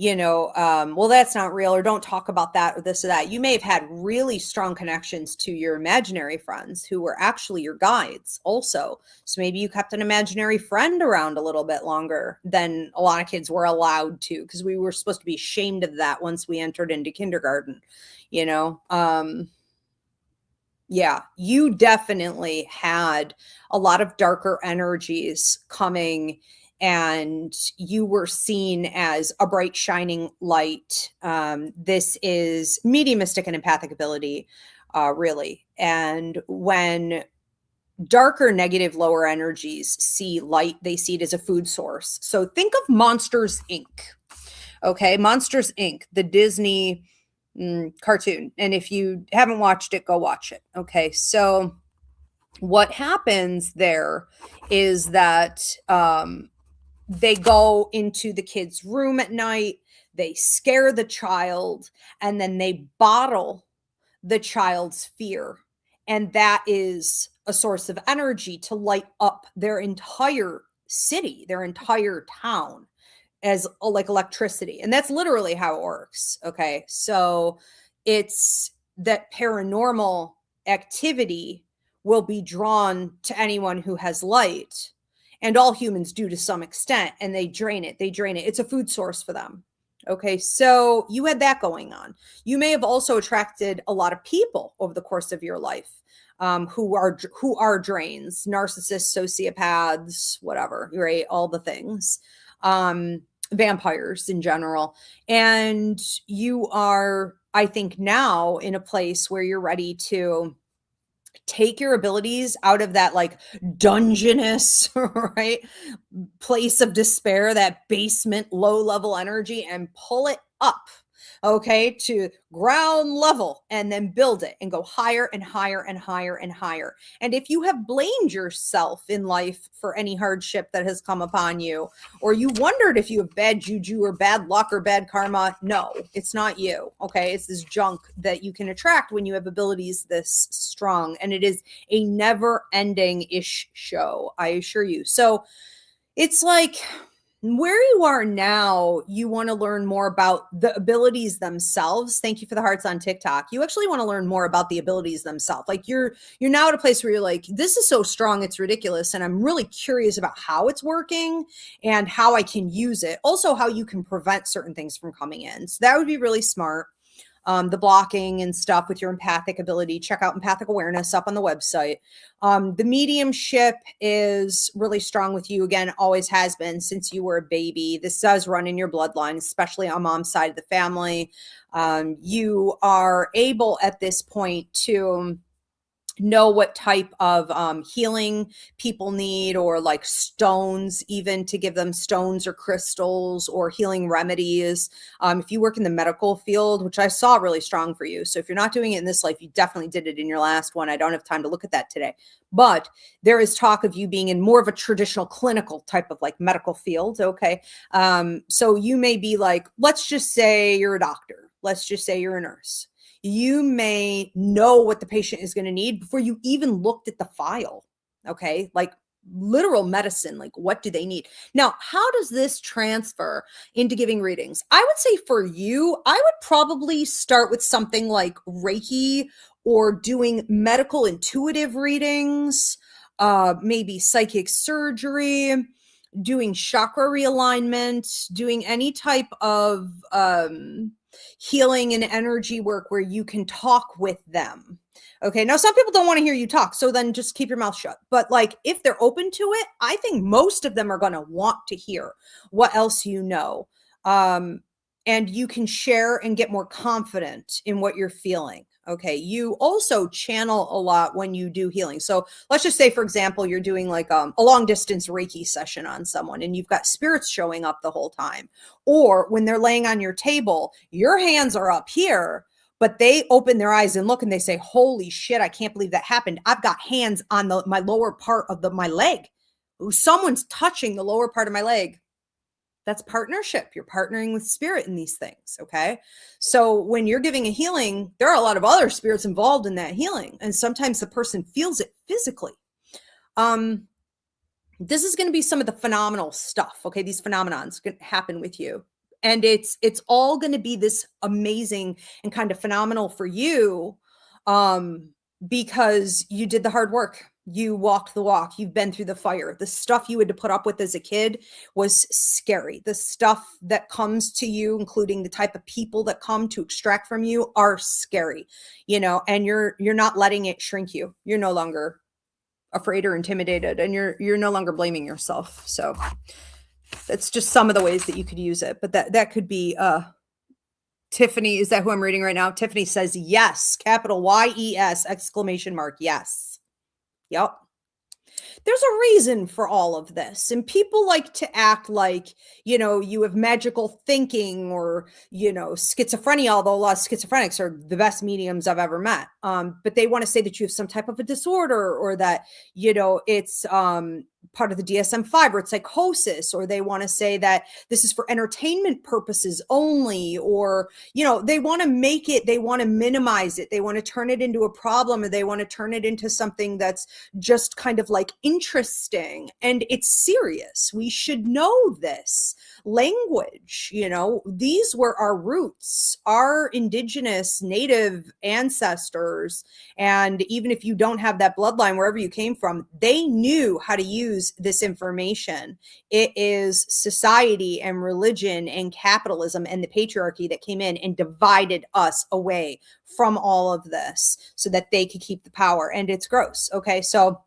Well, that's not real, or don't talk about that, or this or that. You may have had really strong connections to your imaginary friends who were actually your guides also. So maybe you kept an imaginary friend around a little bit longer than a lot of kids were allowed to, because we were supposed to be ashamed of that once we entered into kindergarten, Yeah, you definitely had a lot of darker energies coming, and you were seen as a bright, shining light. This is mediumistic and empathic ability, really. And when darker, negative, lower energies see light, they see it as a food source. So think of Monsters, Inc. Okay, Monsters, Inc., the Disney cartoon. And if you haven't watched it, go watch it. Okay, so what happens there is that they go into the kid's room at night, they scare the child, and then they bottle the child's fear. And that is a source of energy to light up their entire city, their entire town, as like electricity. And that's literally how it works. Okay. So it's that paranormal activity will be drawn to anyone who has light, and all humans do to some extent, and they drain it. It's a food source for them. Okay. So you had that going on. You may have also attracted a lot of people over the course of your life, who are drains, narcissists, sociopaths, whatever, right? All the things. vampires in general. And you are, I think, now in a place where you're ready to take your abilities out of that like dungeness, right? Place of despair, that basement low level energy, and pull it up, okay, to ground level, and then build it and go higher and higher and higher and higher. And if you have blamed yourself in life for any hardship that has come upon you, or you wondered if you have bad juju or bad luck or bad karma, no, it's not you. Okay. It's this junk that you can attract when you have abilities this strong. And it is a never ending ish show, I assure you. So it's like, where you are now, you want to learn more about the abilities themselves. Thank you for the hearts on TikTok. You actually want to learn more about the abilities themselves. Like you're now at a place where you're like, this is so strong, it's ridiculous. And I'm really curious about how it's working and how I can use it. Also, how you can prevent certain things from coming in. So that would be really smart. The blocking and stuff with your empathic ability. Check out empathic awareness up on the website. The mediumship is really strong with you. Again, always has been since you were a baby. This does run in your bloodline, especially on mom's side of the family. You are able at this point to know what type of healing people need, or like stones, even to give them stones or crystals or healing remedies. If you work in the medical field, which I saw really strong for you. So if you're not doing it in this life, you definitely did it in your last one. I don't have time to look at that today, but there is talk of you being in more of a traditional clinical type of like medical field. Okay. So you may be like, let's just say you're a doctor. Let's just say you're a nurse. You may know what the patient is going to need before you even looked at the file. Okay. Like literal medicine, like what do they need? Now, how does this transfer into giving readings? I would say for you, I would probably start with something like Reiki or doing medical intuitive readings, maybe psychic surgery, doing chakra realignment, doing any type of, healing and energy work where you can talk with them. Okay. Now, some people don't want to hear you talk, so then just keep your mouth shut. But like, if they're open to it, I think most of them are going to want to hear what else you know. And you can share and get more confident in what you're feeling. Okay. You also channel a lot when you do healing. So let's just say, for example, you're doing like a long distance Reiki session on someone and you've got spirits showing up the whole time. Or when they're laying on your table, your hands are up here, but they open their eyes and look and they say, holy shit, I can't believe that happened. I've got hands on my lower part of my leg. Someone's touching the lower part of my leg. That's partnership. You're partnering with spirit in these things. Okay. So when you're giving a healing, there are a lot of other spirits involved in that healing. And sometimes the person feels it physically. This is going to be some of the phenomenal stuff. Okay. These phenomenons can happen with you. And it's all going to be this amazing and kind of phenomenal for you, because you did the hard work. You walked the walk. You've been through the fire. The stuff you had to put up with as a kid was scary. The stuff that comes to you, including the type of people that come to extract from you, are scary, and you're not letting it shrink you. You're no longer afraid or intimidated, and you're no longer blaming yourself. So that's just some of the ways that you could use it. But that could be Tiffany. Is that who I'm reading right now? Tiffany says yes, capital YES, exclamation mark. Yes. Yep. There's a reason for all of this. And people like to act like, you have magical thinking or, schizophrenia, although a lot of schizophrenics are the best mediums I've ever met. But they want to say that you have some type of a disorder, or that, it's part of the DSM-5 or it's psychosis, or they want to say that this is for entertainment purposes only, or, they want to make it, they want to minimize it. They want to turn it into a problem, or they want to turn it into something that's just kind of like interesting. And it's serious. We should know this language. These were our roots, our indigenous native ancestors. And even if you don't have that bloodline, wherever you came from, they knew how to use this information. It is society and religion and capitalism and the patriarchy that came in and divided us away from all of this so that they could keep the power. And it's gross. Okay. So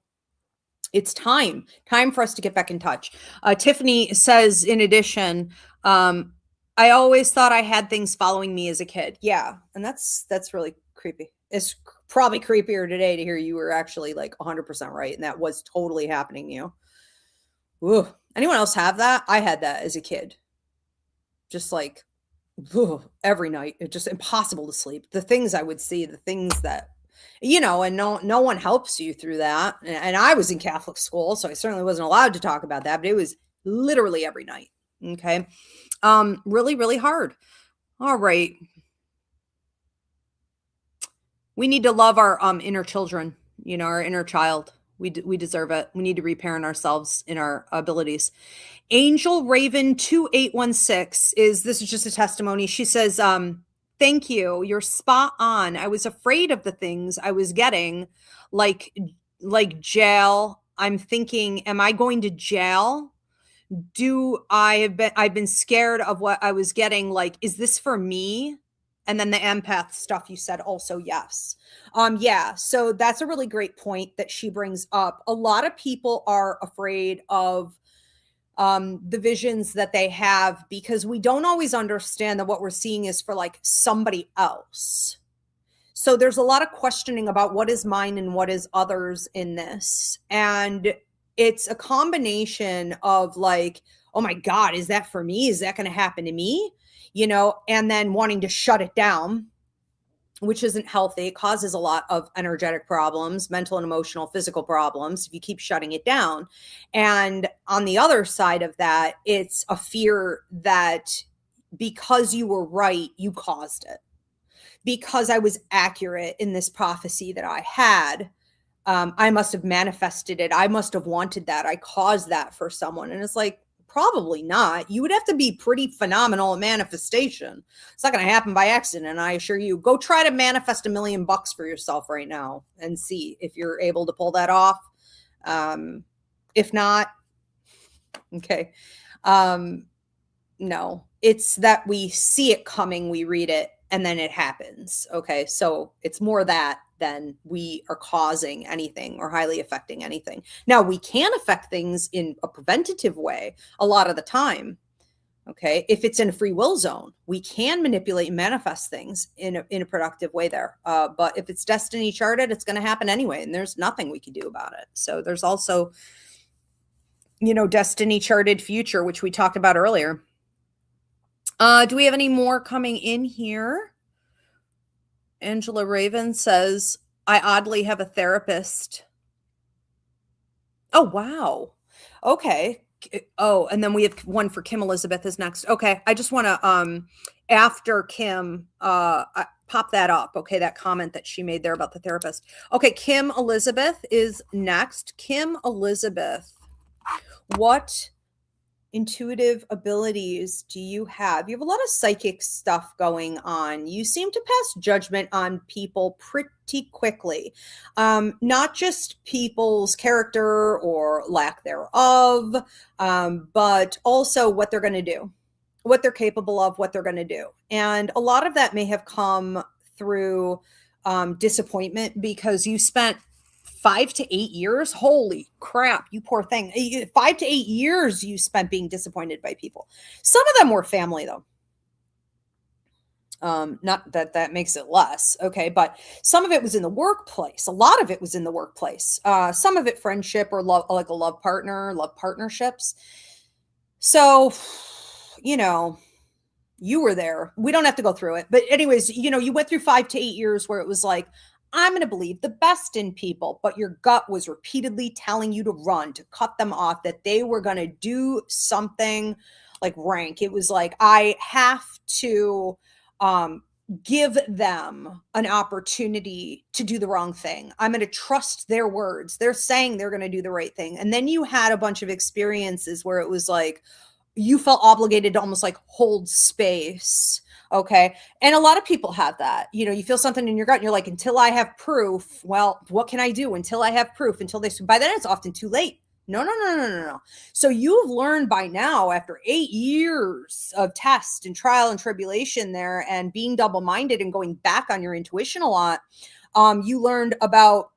it's time for us to get back in touch. Tiffany says, in addition, Um, I always thought I had things following me as a kid. Yeah, and that's really creepy. It's probably creepier today to hear you were actually like 100% right, and that was totally happening to you. Ooh. Anyone else have that? I had that as a kid. Just like every night. It's just impossible to sleep. The things I would see, the things that and no one helps you through that. And I was in Catholic school, so I certainly wasn't allowed to talk about that, but it was literally every night. Okay. Really, really hard. All right. We need to love our inner children, our inner child. We deserve it. We need to reparent ourselves in our abilities. Angel Raven 2816 this is just a testimony. She says, thank you. You're spot on. I was afraid of the things I was getting, like jail. I'm thinking, am I going to jail? I've been scared of what I was getting. Like, is this for me? And then the empath stuff you said also, yes. Yeah. So that's a really great point that she brings up. A lot of people are afraid of the visions that they have because we don't always understand that what we're seeing is for like somebody else. So there's a lot of questioning about what is mine and what is others in this. And it's a combination of like, oh my God, is that for me? Is that going to happen to me? And then wanting to shut it down, which isn't healthy. It causes a lot of energetic problems, mental and emotional, physical problems if you keep shutting it down. And on the other side of that, it's a fear that because you were right, you caused it. Because I was accurate in this prophecy that I had, I must have manifested it. I must have wanted that. I caused that for someone. And it's like, probably not. You would have to be pretty phenomenal at manifestation. It's not going to happen by accident. And I assure you, go try to manifest $1 million for yourself right now and see if you're able to pull that off. If not, okay. No, it's that we see it coming, we read it, and then it happens. Okay. So it's more that than we are causing anything or highly affecting anything. Now, we can affect things in a preventative way a lot of the time. Okay. If it's in a free will zone, we can manipulate and manifest things in a productive way there. But if it's destiny charted, it's going to happen anyway. And there's nothing we can do about it. So there's also, destiny charted future, which we talked about earlier. Do we have any more coming in here? Angela Raven says, I oddly have a therapist. Oh, wow. Okay. Oh, and then we have one for Kim Elizabeth is next. Okay. I just want to, after Kim, pop that up. Okay. That comment that she made there about the therapist. Okay. Kim Elizabeth is next. Kim Elizabeth, what intuitive abilities do you have? You have a lot of psychic stuff going on. You seem to pass judgment on people pretty quickly. Not just people's character or lack thereof, but also what they're going to do, what they're capable of, what they're going to do. And a lot of that may have come through disappointment because you spent 5 to 8 years. Holy crap, you poor thing. 5 to 8 years you spent being disappointed by people. Some of them were family though. Not that makes it less. Okay. But some of it was in the workplace. A lot of it was in the workplace. Some of it friendship or love, like a love partner, love partnerships. So, you were there. We don't have to go through it. But anyways, you went through 5 to 8 years where it was like, I'm going to believe the best in people, but your gut was repeatedly telling you to run, to cut them off, that they were going to do something like rank. It was like, I have to give them an opportunity to do the wrong thing. I'm going to trust their words. They're saying they're going to do the right thing. And then you had a bunch of experiences where it was like, you felt obligated to almost like hold space. Okay. And a lot of people have that. You feel something in your gut and you're like, until I have proof, well, what can I do until I have proof? By then it's often too late. No. So you've learned by now, after 8 years of test and trial and tribulation there and being double-minded and going back on your intuition a lot, you learned about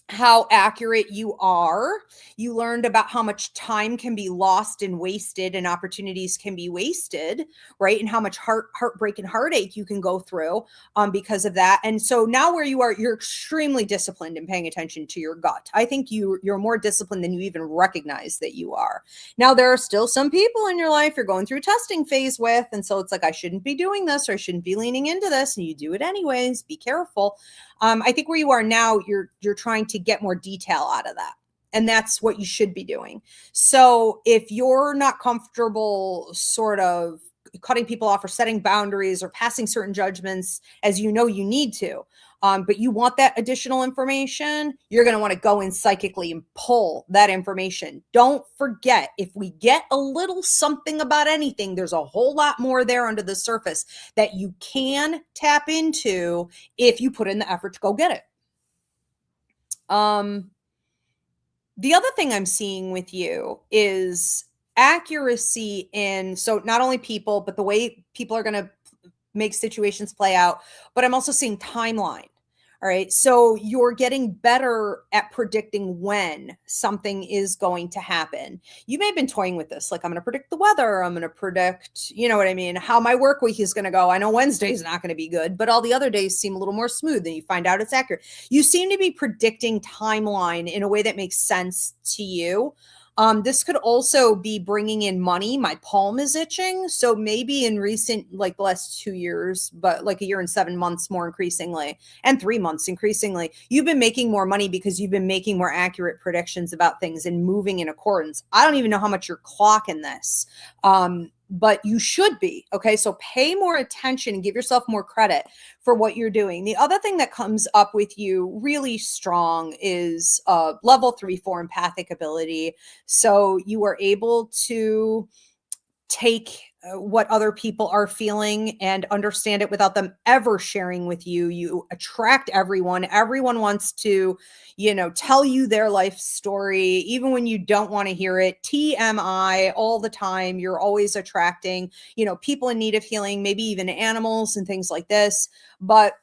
how accurate you are. You learned about how much time can be lost and wasted and opportunities can be wasted, right? And how much heartbreak and heartache you can go through because of that. And so now where you are, you're extremely disciplined in paying attention to your gut. I think you're more disciplined than you even recognize that you are. Now, there are still some people in your life you're going through testing phase with. And so it's like, I shouldn't be doing this, or I shouldn't be leaning into this. And you do it anyways. Be careful. I think where you are now, you're trying to get more detail out of that. And that's what you should be doing. So if you're not comfortable sort of cutting people off or setting boundaries or passing certain judgments as you know you need to, but you want that additional information, you're going to want to go in psychically and pull that information. Don't forget, if we get a little something about anything, there's a whole lot more there under the surface that you can tap into if you put in the effort to go get it. The other thing I'm seeing with you is accuracy in, so not only people, but the way people are going to make situations play out, but I'm also seeing timeline. All right. So you're getting better at predicting when something is going to happen. You may have been toying with this. Like, I'm going to predict the weather. I'm going to predict, you know what I mean? How my work week is going to go. I know Wednesday's not going to be good, but all the other days seem a little more smooth, and you find out it's accurate. You seem to be predicting timeline in a way that makes sense to you. This could also be bringing in money. My palm is itching. So maybe in recent, like the last 2 years, but like a year and 7 months more increasingly, and 3 months increasingly, you've been making more money because you've been making more accurate predictions about things and moving in accordance. I don't even know how much you're clocking this. But you should be. Okay. So pay more attention and give yourself more credit for what you're doing. The other thing that comes up with you really strong is level 3-4 empathic ability. So you are able to take what other people are feeling and understand it without them ever sharing with you. You attract everyone. Everyone wants to, tell you their life story, even when you don't want to hear it. TMI all the time. You're always attracting, people in need of healing, maybe even animals and things like this. But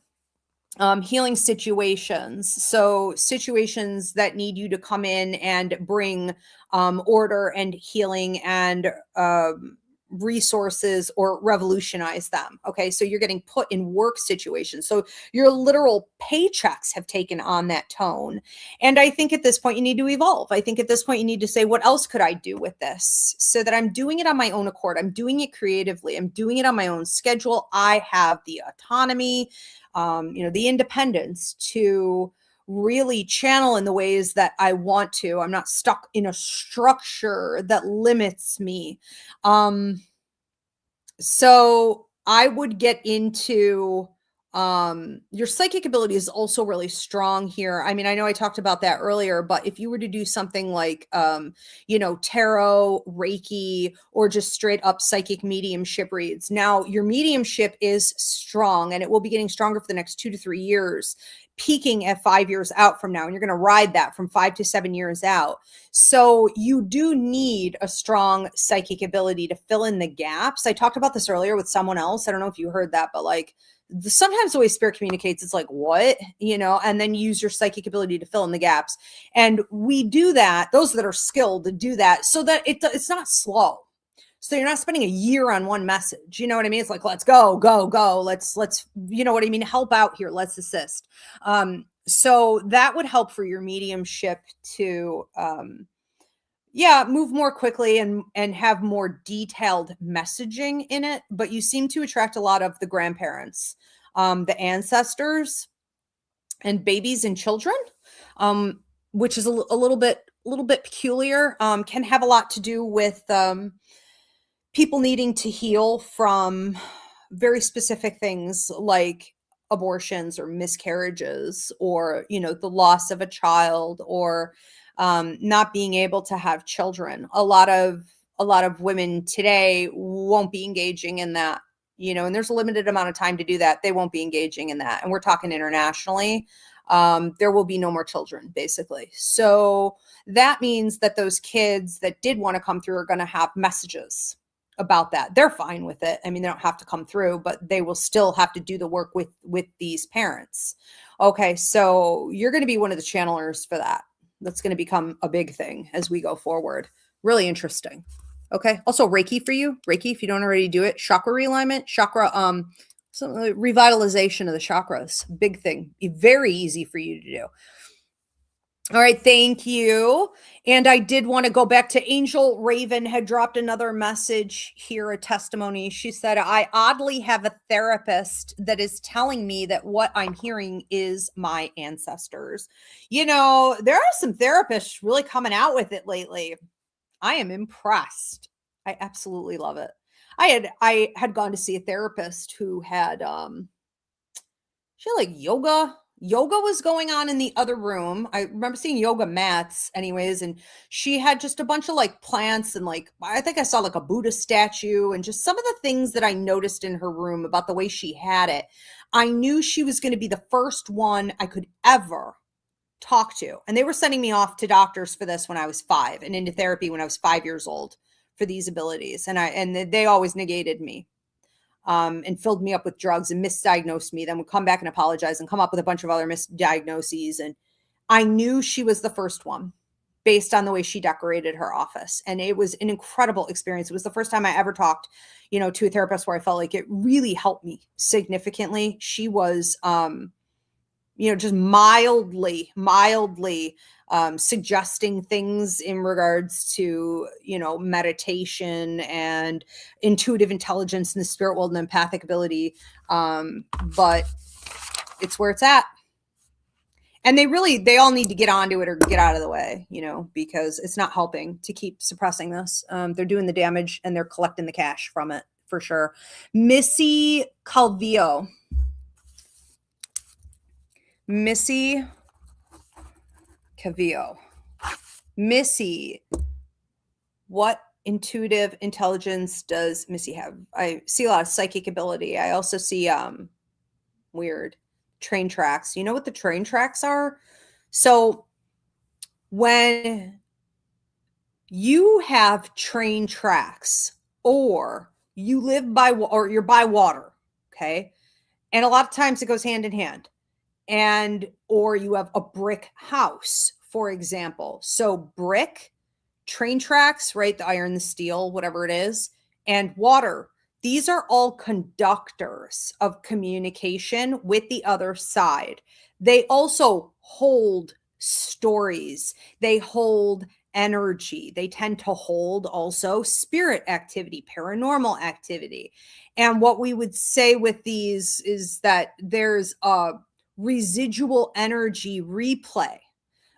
healing situations. So situations that need you to come in and bring order and healing and resources or revolutionize them. Okay. So you're getting put in work situations. So your literal paychecks have taken on that tone. And I think at this point you need to evolve. I think at this point you need to say, what else could I do with this so that I'm doing it on my own accord? I'm doing it creatively. I'm doing it on my own schedule. I have the autonomy, the independence to really channel in the ways that I want to. I'm not stuck in a structure that limits me. So I would get into your psychic ability is also really strong here. I mean, I know I talked about that earlier, but if you were to do something like tarot, Reiki, or just straight up psychic mediumship reads. Now, your mediumship is strong, and it will be getting stronger for the next 2 to 3 years, peaking at 5 years out from now. And you're going to ride that from 5 to 7 years out. So you do need a strong psychic ability to fill in the gaps. I talked about this earlier with someone else. I don't know if you heard that, but like, sometimes the way spirit communicates, it's like, what, and then you use your psychic ability to fill in the gaps. And we do that. Those that are skilled to do that so that it's not slow. So you're not spending a year on one message. You know what I mean? It's like, let's go. Let's, you know what I mean? Help out here. Let's assist. So that would help for your mediumship to, move more quickly and have more detailed messaging in it. But you seem to attract a lot of the grandparents, the ancestors, and babies and children, which is a little bit peculiar. Can have a lot to do with people needing to heal from very specific things like abortions or miscarriages, or the loss of a child, or not being able to have children. A lot of women today won't be engaging in that, and there's a limited amount of time to do that. They won't be engaging in that. And we're talking internationally. There will be no more children, basically. So that means that those kids that did want to come through are going to have messages. about that. They're fine with it. I mean, they don't have to come through, but they will still have to do the work with these parents. Okay, so you're going to be one of the channelers for that. That's going to become a big thing as we go forward. Really interesting. Okay. Also Reiki for you. Reiki, if you don't already do it, chakra realignment, revitalization of the chakras. Big thing. Very easy for you to do. All right, thank you. And I did want to go back to Angel Raven had dropped another message here, a testimony. She said, I oddly have a therapist that is telling me that what I'm hearing is my ancestors. You know, there are some therapists really coming out with it lately. I am impressed. I absolutely love it. I had gone to see a therapist who had she had like yoga was going on in the other room. I remember seeing yoga mats anyways, and she had just a bunch of like plants and like I think I saw like a Buddha statue and just some of the things that I noticed in her room about the way she had it. I knew she was going to be the first one I could ever talk to. And they were sending me off to doctors for this when I was 5 and into therapy when I was 5 years old for these abilities. And they always negated me. And filled me up with drugs and misdiagnosed me, then would come back and apologize and come up with a bunch of other misdiagnoses. And I knew she was the first one based on the way she decorated her office. And it was an incredible experience. It was the first time I ever talked, to a therapist where I felt like it really helped me significantly. She was, just mildly suggesting things in regards to, meditation and intuitive intelligence in the spirit world and empathic ability. But it's where it's at. And they all need to get onto it or get out of the way, because it's not helping to keep suppressing this. They're doing the damage and they're collecting the cash from it for sure. Missy Calvillo. Missy, what intuitive intelligence does Missy have? I see a lot of psychic ability. I also see weird train tracks. You know what the train tracks are? So when you have train tracks or you live by or you're by water, okay? And a lot of times it goes hand in hand. Or you have a brick house, for example. So brick, train tracks, right? The iron, the steel, whatever it is, and water. These are all conductors of communication with the other side. They also hold stories. They hold energy. They tend to hold also spirit activity, paranormal activity. And what we would say with these is that there's a residual energy replay,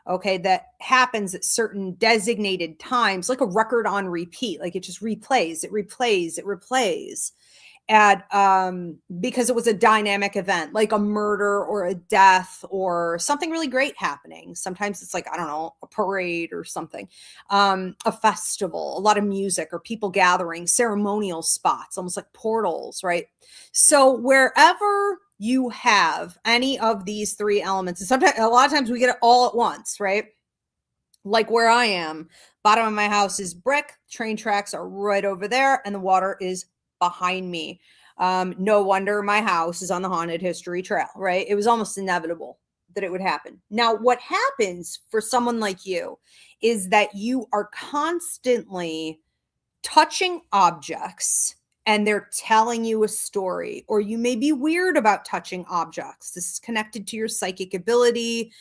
okay, that happens at certain designated times, like a record on repeat, like it just replays, at because it was a dynamic event, like a murder or a death or something really great happening. Sometimes it's like, I don't know, a parade or something, a festival, a lot of music or people gathering, ceremonial spots, almost like portals, right? So wherever you have any of these three elements, and sometimes a lot of times we get it all at once, right? Like where I am, bottom of my house is brick, train tracks are right over there, and the water is behind me. No wonder my house is on the haunted history trail, right? It was almost inevitable that it would happen. Now, what happens for someone like you is that you are constantly touching objects and they're telling you a story, or you may be weird about touching objects. This is connected to your psychic ability.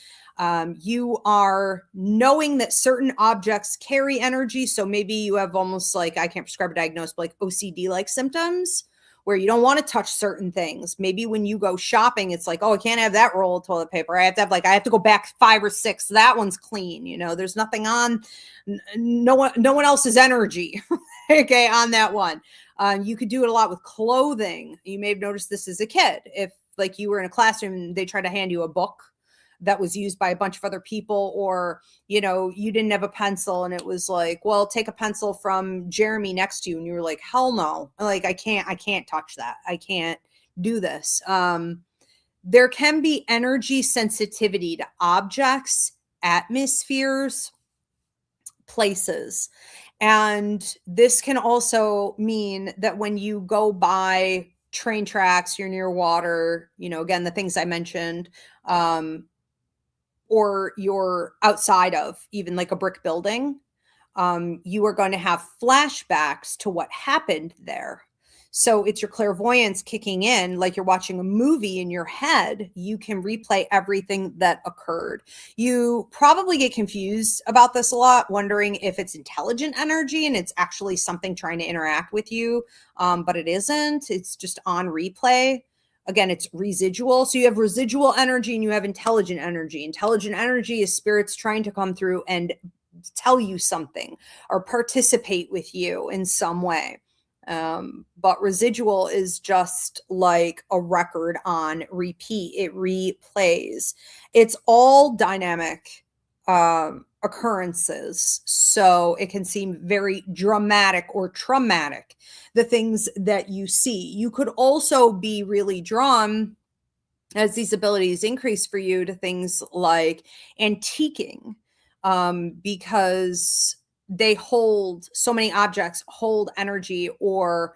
You are knowing that certain objects carry energy. So maybe you have almost like, I can't prescribe a diagnosis, but like OCD-like symptoms where you don't want to touch certain things. Maybe when you go shopping, it's like, oh, I can't have that roll of toilet paper. I have to go back 5 or 6. That one's clean. There's nothing on, no one else's energy. Okay. On that one. You could do it a lot with clothing. You may have noticed this as a kid. If like you were in a classroom and they tried to hand you a book that was used by a bunch of other people, or, you didn't have a pencil and it was like, well, take a pencil from Jeremy next to you. And you were like, hell no. Like, I can't touch that. I can't do this. There can be energy sensitivity to objects, atmospheres, places. And this can also mean that when you go by train tracks, you're near water, again, the things I mentioned, or you're outside of even like a brick building, you are going to have flashbacks to what happened there. So it's your clairvoyance kicking in, like you're watching a movie in your head. You can replay everything that occurred. You probably get confused about this a lot, wondering if it's intelligent energy and it's actually something trying to interact with you, but it isn't. It's just on replay. Again, it's residual. So you have residual energy and you have intelligent energy. Intelligent energy is spirits trying to come through and tell you something or participate with you in some way. But residual is just like a record on repeat. It replays. It's all dynamic occurrences. So it can seem very dramatic or traumatic, the things that you see. You could also be really drawn, as these abilities increase for you, to things like antiquing, because they hold, so many objects hold energy, or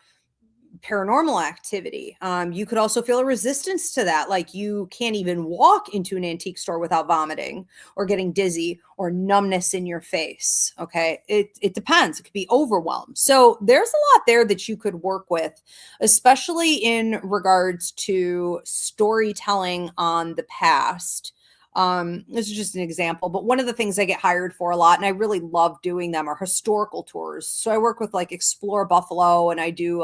paranormal activity. You could also feel a resistance to that. Like you can't even walk into an antique store without vomiting or getting dizzy or numbness in your face. Okay. It depends. It could be overwhelmed. So there's a lot there that you could work with, especially in regards to storytelling on the past. This is just an example, but one of the things I get hired for a lot, and I really love doing them, are historical tours. So I work with like Explore Buffalo, and I do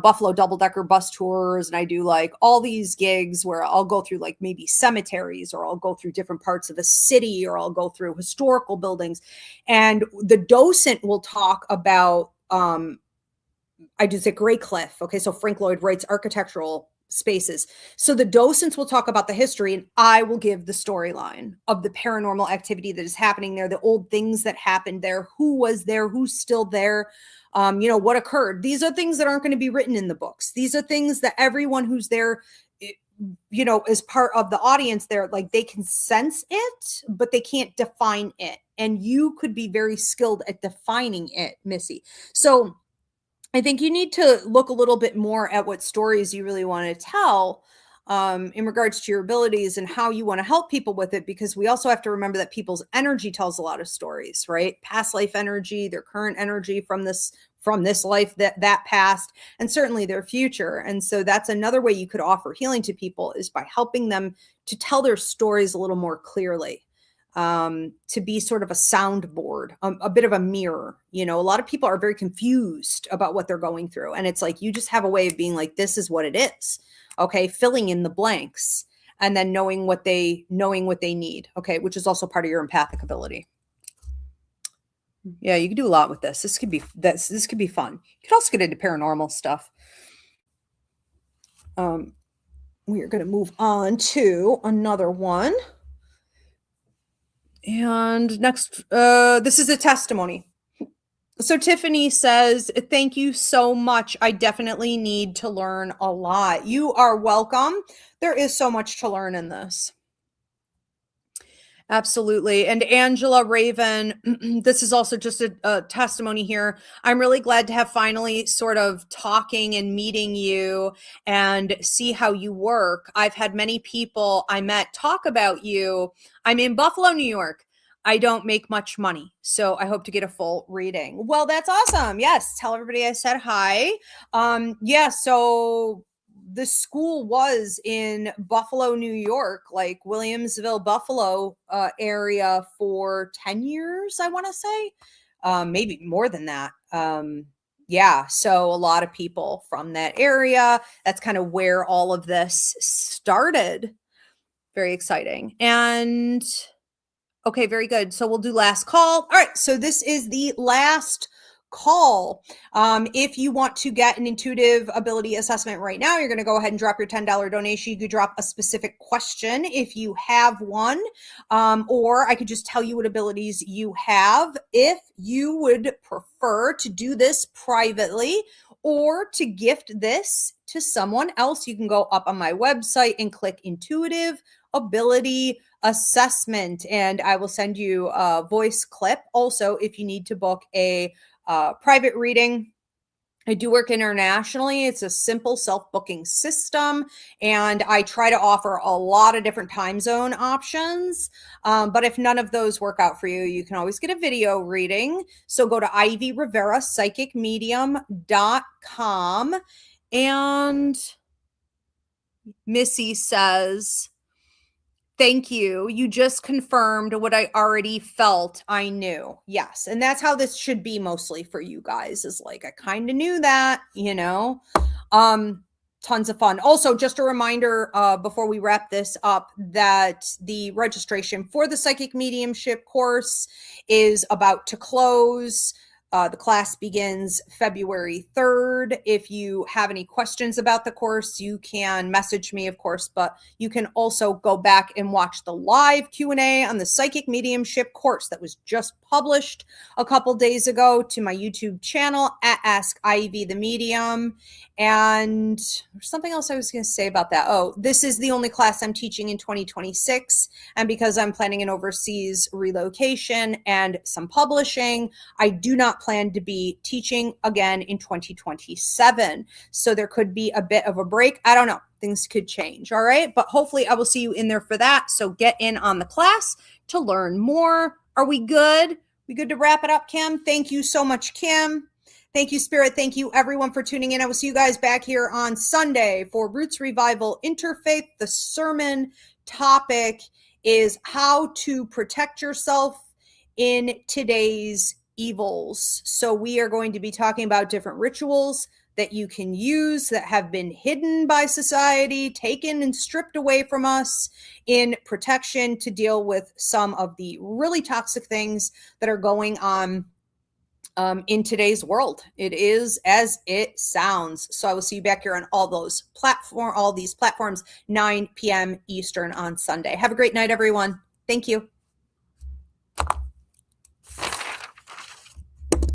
Buffalo double-decker bus tours, and I do like all these gigs where I'll go through like maybe cemeteries, or I'll go through different parts of a city, or I'll go through historical buildings. And the docent will talk about, I do say Gray Cliff. Okay, so Frank Lloyd Wright's architectural spaces. So the docents will talk about the history, and I will give the storyline of the paranormal activity that is happening there, the old things that happened there, who was there, who's still there, what occurred. These are things that aren't going to be written in the books. These are things that everyone who's there, as part of the audience there, like they can sense it, but they can't define it. And you could be very skilled at defining it, Missy. So I think you need to look a little bit more at what stories you really want to tell, in regards to your abilities and how you want to help people with it, because we also have to remember that people's energy tells a lot of stories, right? Past life energy, their current energy from this life, that past, and certainly their future. And so that's another way you could offer healing to people, is by helping them to tell their stories a little more clearly. To be sort of a soundboard, a bit of a mirror. A lot of people are very confused about what they're going through. And it's like, you just have a way of being like, this is what it is. Okay. Filling in the blanks, and then knowing what they need. Okay. Which is also part of your empathic ability. Yeah. You can do a lot with this. This could be fun. You could also get into paranormal stuff. We are going to move on to another one. And next, this is a testimony. So Tiffany says, thank you so much. I definitely need to learn a lot. You are welcome. There is so much to learn in this. Absolutely. And Angela Raven, this is also just a testimony here. I'm really glad to have finally sort of talking and meeting you and see how you work. I've had many people I met talk about you. I'm in Buffalo, New York. I don't make much money, so I hope to get a full reading. Well, that's awesome. Yes. Tell everybody I said hi. Yeah. So the school was in Buffalo, New York, like Williamsville, Buffalo area for 10 years, I want to say, maybe more than that. Yeah. So a lot of people from that area, that's kind of where all of this started. Very exciting. And okay, very good. So we'll do last call. All right. So this is the last call. If you want to get an intuitive ability assessment right now, you're going to go ahead and drop your $10 donation. You could drop a specific question if you have one, or I could just tell you what abilities you have. If you would prefer to do this privately or to gift this to someone else, you can go up on my website and click intuitive ability assessment, and I will send you a voice clip. Also, if you need to book a private reading, I do work internationally. It's a simple self-booking system, and I try to offer a lot of different time zone options. But if none of those work out for you, you can always get a video reading. So go to Ivy Rivera Psychic Medium.com. And Missy says, thank you. You just confirmed what I already felt I knew. Yes. And that's how this should be mostly for you guys, is like, I kind of knew that, you know. Tons of fun. Also, just a reminder before we wrap this up, that the registration for the psychic mediumship course is about to close. The class begins February 3rd. If you have any questions about the course, you can message me, of course, but you can also go back and watch the live Q&A on the psychic mediumship course that was just published a couple days ago to my YouTube channel at Ask Ivy the Medium. And there's something else I was going to say about that. Oh, this is the only class I'm teaching in 2026. And because I'm planning an overseas relocation and some publishing, I do not plan to be teaching again in 2027. So there could be a bit of a break. I don't know. Things could change. All right. But hopefully I will see you in there for that. So get in on the class to learn more. Are we good? We good to wrap it up, Kim? Thank you so much, Kim. Thank you, Spirit. Thank you, everyone, for tuning in. I will see you guys back here on Sunday for Roots Revival Interfaith. The sermon topic is how to protect yourself in today's evils. So we are going to be talking about different rituals that you can use that have been hidden by society, taken and stripped away from us in protection to deal with some of the really toxic things that are going on in today's world. It is as it sounds. So I will see you back here on all these platforms, 9 p.m. Eastern on Sunday. Have a great night, everyone. Thank you.